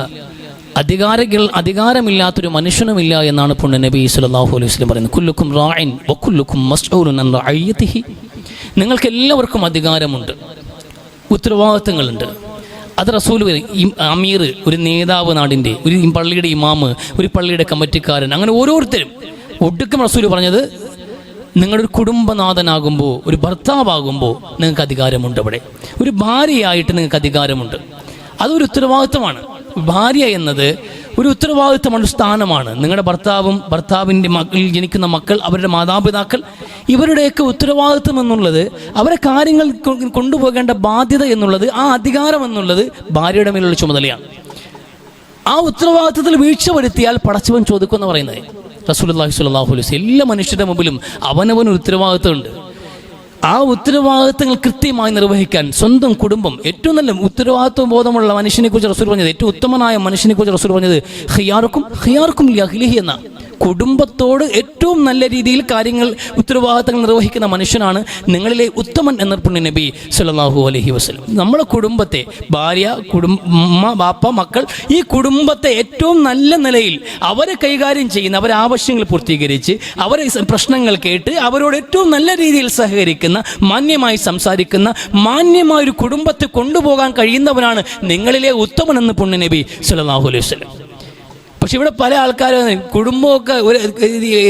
Speaker 1: അധികാരമില്ലാത്തൊരു മനുഷ്യനുമില്ല എന്നാണ് പുണ്യ നബി സല്ലല്ലാഹു അലൈഹി വസല്ലം പറയുന്നത്. കുല്ലുക്കും റാഇൻ വകുല്ലുക്കും മസ്ഊലുൻ അൻ റഅയ്യതിഹി. നിങ്ങൾക്ക് എല്ലാവർക്കും അധികാരമുണ്ട്, ഉത്തരവാദിത്തങ്ങളുണ്ട്. അത് റസൂൽ, അമീർ, ഒരു നേതാവ്, നാടിൻ്റെ ഒരു പള്ളിയുടെ ഇമാമ്, ഒരു പള്ളിയുടെ കമ്മിറ്റിക്കാരൻ, അങ്ങനെ ഓരോരുത്തരും ഒടുക്കം റസൂൽ പറഞ്ഞത് നിങ്ങളൊരു കുടുംബനാഥനാകുമ്പോൾ, ഒരു ഭർത്താവാകുമ്പോൾ നിങ്ങൾക്ക് അധികാരമുണ്ട്. അവിടെ ഒരു ഭാര്യയായിട്ട് നിങ്ങൾക്ക് അധികാരമുണ്ട്. അതൊരു ഉത്തരവാദിത്വമാണ്. ഭാര്യ എന്നത് ഒരു ഉത്തരവാദിത്വമാണ്, ഒരു സ്ഥാനമാണ്. നിങ്ങളുടെ ഭർത്താവിൻ്റെ മക്കളിൽ ജനിക്കുന്ന മക്കൾ, അവരുടെ മാതാപിതാക്കൾ, ഇവരുടെയൊക്കെ ഉത്തരവാദിത്വം എന്നുള്ളത്, അവരെ കാര്യങ്ങൾ കൊണ്ടുപോകേണ്ട ബാധ്യത എന്നുള്ളത്, ആ അധികാരം എന്നുള്ളത് ഭാര്യയുടെ മേലുള്ള ചുമതലയാണ്. ആ ഉത്തരവാദിത്വത്തിൽ വീഴ്ച വരുത്തിയാൽ പടച്ചവൻ ചോദിക്കുമെന്ന് പറയുന്നത് റസൂലുള്ളാഹി സ്വല്ലല്ലാഹു അലൈഹി വസല്ലം. എല്ലാ മനുഷ്യരുടെ മുമ്പിലും അവനവനൊരു ഉത്തരവാദിത്വമുണ്ട്. ആ ഉത്തരവാദിത്തങ്ങൾ കൃത്യമായി നിർവഹിക്കാൻ സ്വന്തം കുടുംബം, ഏറ്റവും നല്ല ഉത്തരവാദിത്വ ബോധമുള്ള മനുഷ്യനെ കുറിച്ച് റസൂൽ പറഞ്ഞത്, ഏറ്റവും ഉത്തമനായ മനുഷ്യനെ കുറിച്ച് റസൂൽ പറഞ്ഞത് ഖിയാറുക്കും ലിഅഹ്ലിഹി എന്ന, കുടുംബത്തോട് ഏറ്റവും നല്ല രീതിയിൽ കാര്യങ്ങൾ, ഉത്തരവാദിത്തങ്ങൾ നിർവഹിക്കുന്ന മനുഷ്യനാണ് നിങ്ങളിലെ ഉത്തമൻ എന്ന പുണ്യ നബി സല്ലല്ലാഹു അലൈഹി വസല്ലം. നമ്മുടെ കുടുംബത്തെ, ഭാര്യ, ഉമ്മ, ബാപ്പ, മക്കൾ, ഈ കുടുംബത്തെ ഏറ്റവും നല്ല നിലയിൽ അവരെ കൈകാര്യം ചെയ്യുന്ന, അവരെ ആവശ്യങ്ങൾ പൂർത്തീകരിച്ച്, അവരെ പ്രശ്നങ്ങൾ കേട്ട് അവരോട് ഏറ്റവും നല്ല രീതിയിൽ സഹകരിക്കുന്ന, മാന്യമായി സംസാരിക്കുന്ന, മാന്യമായ ഒരു കുടുംബത്തെ കൊണ്ടുപോകാൻ കഴിയുന്നവനാണ് നിങ്ങളിലെ ഉത്തമൻ എന്ന് പുണ്യ നബി സല്ലല്ലാഹു അലൈഹി വസല്ലം. പക്ഷെ ഇവിടെ പല ആൾക്കാരും കുടുംബമൊക്കെ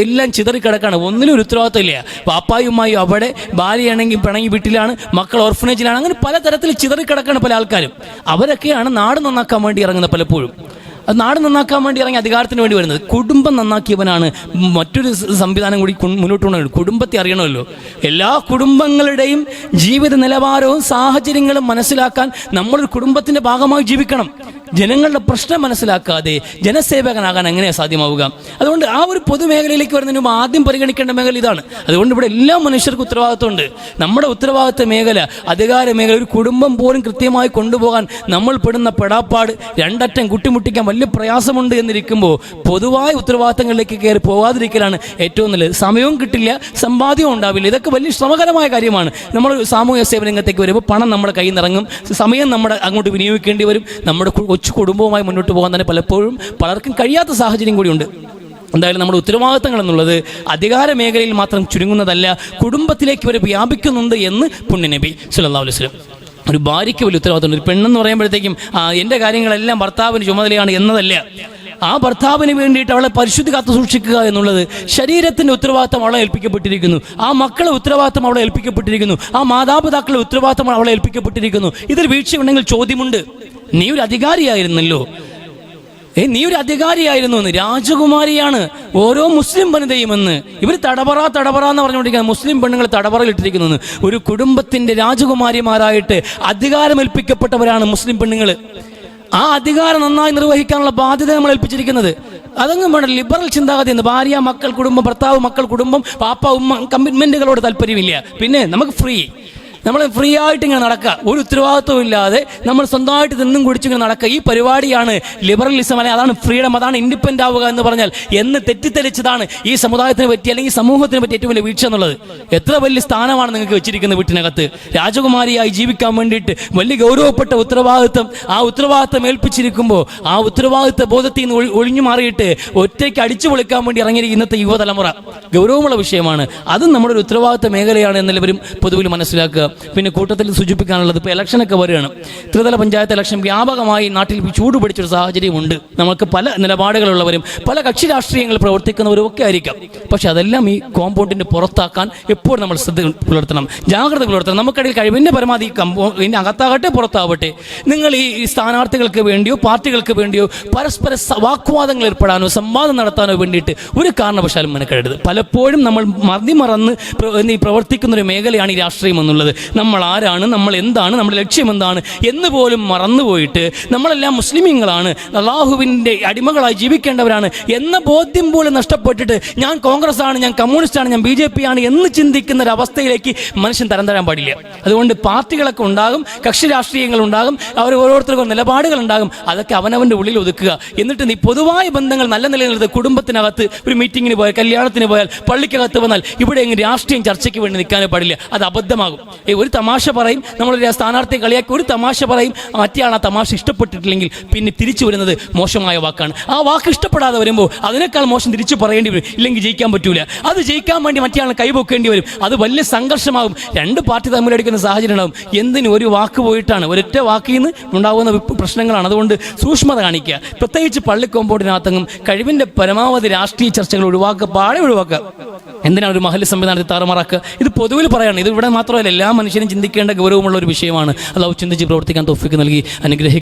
Speaker 1: എല്ലാം ചിതറിക്കിടക്കാണ്, ഒന്നിലും ഒരു ഉത്തരവാദിത്വം ഇല്ല. പാപ്പായുമായും അവിടെ, ഭാര്യയാണെങ്കിൽ പിണങ്ങി വീട്ടിലാണ്, മക്കൾ ഓർഫനേജിലാണ്, അങ്ങനെ പലതരത്തിൽ ചിതറിക്കിടക്കാണ് പല ആൾക്കാരും. അവരൊക്കെയാണ് നാട് നന്നാക്കാൻ വേണ്ടി ഇറങ്ങുന്നത്. പലപ്പോഴും അത് നാട് നന്നാക്കാൻ വേണ്ടി ഇറങ്ങി അധികാരത്തിന് വേണ്ടി വരുന്നത്. കുടുംബം നന്നാക്കിയവനാണ് മറ്റൊരു സംവിധാനം കൂടി മുന്നോട്ട് കൊണ്ടുവരുന്നത്. കുടുംബത്തെ അറിയണമല്ലോ. എല്ലാ കുടുംബങ്ങളുടെയും ജീവിത നിലവാരവും സാഹചര്യങ്ങളും മനസ്സിലാക്കാൻ നമ്മളൊരു കുടുംബത്തിൻ്റെ ഭാഗമായി ജീവിക്കണം. ജനങ്ങളുടെ പ്രശ്നം മനസ്സിലാക്കാതെ ജനസേവകനാകാൻ എങ്ങനെയാണ് സാധ്യമാവുക? അതുകൊണ്ട് ആ ഒരു പൊതുമേഖലയിലേക്ക് വരുന്നതിന് മുമ്പ് ആദ്യം പരിഗണിക്കേണ്ട മേഖല ഇതാണ്. അതുകൊണ്ട് ഇവിടെ എല്ലാ മനുഷ്യർക്കും ഉത്തരവാദിത്വമുണ്ട്. നമ്മുടെ ഉത്തരവാദിത്വ മേഖല, അധികാര മേഖല, ഒരു കുടുംബം പോലും കൃത്യമായി കൊണ്ടുപോകാൻ നമ്മൾ പെടുന്ന പെടാപ്പാട്, രണ്ടറ്റം കുട്ടിമുട്ടിക്കാൻ വലിയ പ്രയാസമുണ്ട് എന്നിരിക്കുമ്പോൾ പൊതുവായ ഉത്തരവാദിത്തങ്ങളിലേക്ക് കയറി പോകാതിരിക്കലാണ് ഏറ്റവും നല്ലത്. സമയവും കിട്ടില്ല, സമ്പാദ്യവും ഉണ്ടാവില്ല. ഇതൊക്കെ വലിയ ശ്രമകരമായ കാര്യമാണ്. നമ്മൾ സാമൂഹ്യ സേവന രംഗത്തേക്ക് വരുമ്പോൾ പണം നമ്മുടെ കയ്യിൽ നിന്ന് ഇറങ്ങും, സമയം നമ്മുടെ അങ്ങോട്ട് വിനിയോഗിക്കേണ്ടി വരും. നമ്മുടെ കൊച്ചു കുടുംബവുമായി മുന്നോട്ട് പോകാൻ തന്നെ പലപ്പോഴും പലർക്കും കഴിയാത്ത സാഹചര്യം കൂടിയുണ്ട്. എന്തായാലും നമ്മുടെ ഉത്തരവാദിത്തങ്ങൾ എന്നുള്ളത് അധികാര മേഖലയിൽ മാത്രം ചുരുങ്ങുന്നതല്ല, കുടുംബത്തിലേക്ക് വരെ വ്യാപിക്കുന്നുണ്ട് എന്ന് പുണ്യ നബി സല്ലല്ലാഹു അലൈഹി വസല്ലം. ഒരു ഭാര്യയ്ക്ക് വലിയ ഉത്തരവാദിത്തമുണ്ട്. ഒരു പെണ്ണെന്ന് പറയുമ്പോഴത്തേക്കും എൻ്റെ കാര്യങ്ങളെല്ലാം ഭർത്താവിന് ചുമതലയാണ് എന്നതല്ല. ആ ഭർത്താവിന് വേണ്ടിയിട്ട് അവളെ പരിശുദ്ധി കാത്തു സൂക്ഷിക്കുക എന്നുള്ളത് ശരീരത്തിൻ്റെ ഉത്തരവാദിത്തം അവളെ ഏൽപ്പിക്കപ്പെട്ടിരിക്കുന്നു. ആ മക്കളെ ഉത്തരവാദിത്തം അവളെ ഏൽപ്പിക്കപ്പെട്ടിരിക്കുന്നു. ആ മാതാപിതാക്കളുടെ ഉത്തരവാദിത്തം അവളെ ഏൽപ്പിക്കപ്പെട്ടിരിക്കുന്നു. ഇതിൽ വീഴ്ചയുണ്ടെങ്കിൽ ചോദ്യമുണ്ട്. നീ ഒരു അധികാരിയായിരുന്നല്ലോ, നീ ഒരു അധികാരിയായിരുന്നു എന്ന്. രാജകുമാരിയാണ് ഓരോ മുസ്ലിം വനിതയുമെന്ന് ഇവർ തടവറ എന്ന് പറഞ്ഞുകൊണ്ടിരിക്കുന്നത്. മുസ്ലിം പെണ്ണുങ്ങൾ തടവറയിലിട്ടിരിക്കുന്നു. ഒരു കുടുംബത്തിൻ്റെ രാജകുമാരിമാരായിട്ട് അധികാരമേൽപ്പിക്കപ്പെട്ടവരാണ് മുസ്ലിം പെണ്ണുങ്ങൾ. ആ അധികാരം നന്നായി നിർവഹിക്കാനുള്ള ബാധ്യത നമ്മൾ ഏൽപ്പിച്ചിരിക്കുന്നത്. അതങ്ങും വേണ്ട ലിബറൽ ചിന്താഗതി എന്ന്. ഭാര്യ, മക്കൾ, കുടുംബം, ഭർത്താവ്, മക്കൾ, കുടുംബം, പാപ്പ, ഉമ്മ, കമ്മിറ്റ്മെൻറ്റുകളോട് താല്പര്യമില്ല. പിന്നെ നമുക്ക് നമ്മൾ ഫ്രീ ആയിട്ട് ഇങ്ങനെ നടക്കുക, ഒരു ഉത്തരവാദിത്വം ഇല്ലാതെ നമ്മൾ സ്വന്തമായിട്ട് നിന്നും കുടിച്ചിങ്ങനെ നടക്കുക. ഈ പരിപാടിയാണ് ലിബറലിസം, അല്ലെങ്കിൽ അതാണ് ഫ്രീഡം, അതാണ് ഇൻഡിപെൻഡൻ്റ് ആവുക എന്ന് പറഞ്ഞാൽ എന്ന് തെറ്റിദ്ധരിച്ചതാണ് ഈ സമുദായത്തിനെ പറ്റി അല്ലെങ്കിൽ സമൂഹത്തിനെ പറ്റി ഏറ്റവും വലിയ വീഴ്ച എന്നുള്ളത്. എത്ര വലിയ സ്ഥാനമാണ് നിങ്ങൾക്ക് വെച്ചിരിക്കുന്നത് വീട്ടിനകത്ത്. രാജകുമാരിയായി ജീവിക്കാൻ വേണ്ടിയിട്ട് വലിയ ഗൗരവപ്പെട്ട ഉത്തരവാദിത്വം, ആ ഉത്തരവാദിത്വം ഏൽപ്പിച്ചിരിക്കുമ്പോൾ ആ ഉത്തരവാദിത്വ ബോധത്തിൽ നിന്ന് ഒഴിഞ്ഞു മാറിയിട്ട് ഒറ്റയ്ക്ക് അടിച്ചു പൊളിക്കാൻ വേണ്ടി ഇറങ്ങിയിരിക്കുന്ന ഇന്നത്തെ യുവതലമുറ ഗൗരവമുള്ള വിഷയമാണ്. അതും നമ്മുടെ ഒരു ഉത്തരവാദിത്വ മേഖലയാണ് എന്നെല്ലാവരും പൊതുവിൽ മനസ്സിലാക്കുക. പിന്നെ കൂട്ടത്തിൽ സൂചിപ്പിക്കാനുള്ളത്, ഇപ്പോൾ ഇലക്ഷനൊക്കെ വരികയാണ്. ത്രിതല പഞ്ചായത്ത് ഇലക്ഷൻ വ്യാപകമായി നാട്ടിൽ ചൂട് പിടിച്ചൊരു സാഹചര്യമുണ്ട്. നമുക്ക് പല നിലപാടുകളുള്ളവരും പല കക്ഷി രാഷ്ട്രീയങ്ങൾ പ്രവർത്തിക്കുന്നവരും ഒക്കെ ആയിരിക്കാം. പക്ഷെ അതെല്ലാം ഈ കോമ്പൗണ്ടിൻ്റെ പുറത്താക്കാൻ എപ്പോഴും നമ്മൾ ശ്രദ്ധ പുലർത്തണം, ജാഗ്രത പുലർത്തണം. നമുക്കിടയിൽ കഴിവിൻ്റെ പരമാവധി ഇതിൻ്റെ അകത്താകട്ടെ പുറത്താവട്ടെ, നിങ്ങൾ ഈ സ്ഥാനാർത്ഥികൾക്ക് വേണ്ടിയോ പാർട്ടികൾക്ക് വേണ്ടിയോ പരസ്പര വാഗ്വാദങ്ങൾ ഏർപ്പെടാനോ സംവാദം നടത്താനോ വേണ്ടിയിട്ട് ഒരു കാരണവശാലും മെനക്കെടരുത്. പലപ്പോഴും നമ്മൾ മറന്ന് പ്രവർത്തിക്കുന്ന ഒരു മേഖലയാണ് ഈ രാഷ്ട്രീയം എന്നുള്ളത്.
Speaker 2: നമ്മൾ ആരാണ്, നമ്മൾ എന്താണ്, നമ്മുടെ ലക്ഷ്യം എന്താണ് എന്ന് പോലും മറന്നുപോയിട്ട് നമ്മളെല്ലാം മുസ്ലിമീങ്ങളാണ്, അള്ളാഹുവിൻ്റെ അടിമകളായി ജീവിക്കേണ്ടവരാണ് എന്ന ബോധ്യം പോലും നഷ്ടപ്പെട്ടിട്ട് ഞാൻ കോൺഗ്രസ് ആണ്, ഞാൻ കമ്മ്യൂണിസ്റ്റ് ആണ്, ഞാൻ BJP ആണ് എന്ന് ചിന്തിക്കുന്ന ഒരു അവസ്ഥയിലേക്ക് മനുഷ്യൻ തരം തരാൻ പാടില്ല. അതുകൊണ്ട് പാർട്ടികളൊക്കെ ഉണ്ടാകും, കക്ഷി രാഷ്ട്രീയങ്ങൾ ഉണ്ടാകും, അവർ ഓരോരുത്തർക്കും നിലപാടുകൾ ഉണ്ടാകും. അതൊക്കെ അവനവൻ്റെ ഉള്ളിൽ ഒതുക്കുക. എന്നിട്ട് നീ പൊതുവായ ബന്ധങ്ങൾ നല്ല നിലനിർത്തുക. കുടുംബത്തിനകത്ത് ഒരു മീറ്റിങ്ങിന് പോയാൽ, കല്യാണത്തിന് പോയാൽ, പള്ളിക്കകത്ത് വന്നാൽ ഇവിടെ എങ്ങനെ രാഷ്ട്രീയം ചർച്ചയ്ക്ക് വേണ്ടി നിൽക്കാനേ പാടില്ല. അത് അബദ്ധമാകും. ഒരു തമാശ പറയും, നമ്മളൊരു സ്ഥാനാർത്ഥിയെ കളിയാക്കി ഒരു തമാശ പറയും, മറ്റേയാൾ ആ തമാശ ഇഷ്ടപ്പെട്ടിട്ടില്ലെങ്കിൽ പിന്നെ തിരിച്ചു വരുന്നത് മോശമായ വാക്കാണ്. ആ വാക്ക് ഇഷ്ടപ്പെടാതെ വരുമ്പോൾ അതിനേക്കാൾ മോശം തിരിച്ചു പറയേണ്ടി വരും. ഇല്ലെങ്കിൽ ജയിക്കാൻ പറ്റൂല. അത് ജയിക്കാൻ വേണ്ടി മറ്റേയാൾ കൈപൊക്കേണ്ടി വരും. അത് വലിയ സംഘർഷമാകും. രണ്ട് പാർട്ടി തമ്മിലടിക്കുന്ന സാഹചര്യം ഉണ്ടാകും. എന്തിനും ഒരു വാക്ക് പോയിട്ടാണ്, ഒരൊറ്റ വാക്കിൽ നിന്ന് ഉണ്ടാകുന്ന പ്രശ്നങ്ങളാണ്. അതുകൊണ്ട് സൂക്ഷ്മത കാണിക്കുക. പ്രത്യേകിച്ച് പള്ളി കോമ്പൗണ്ടിനകത്തെങ്കിലും കഴിവിൻ്റെ പരമാവധി രാഷ്ട്രീയ ചർച്ചകൾ ഒഴിവാക്കുക, പാടെ ഒഴിവാക്കുക. എന്തിനാണ് ഒരു മഹല്ല് സംവിധാനത്തെ താറുമാറാക്കുക? ഇത് പൊതുവിൽ പറയാണ്. ഇത് ഇവിടെ മാത്രമല്ല, എല്ലാ മനുഷ്യനും ചിന്തിക്കേണ്ട ഗൗരവമുള്ള ഒരു വിഷയമാണ്. അള്ളാഹു ചിന്തിച്ച് പ്രവർത്തിക്കാൻ തൗഫീഖ് നൽകി അനുഗ്രഹിക്കുക.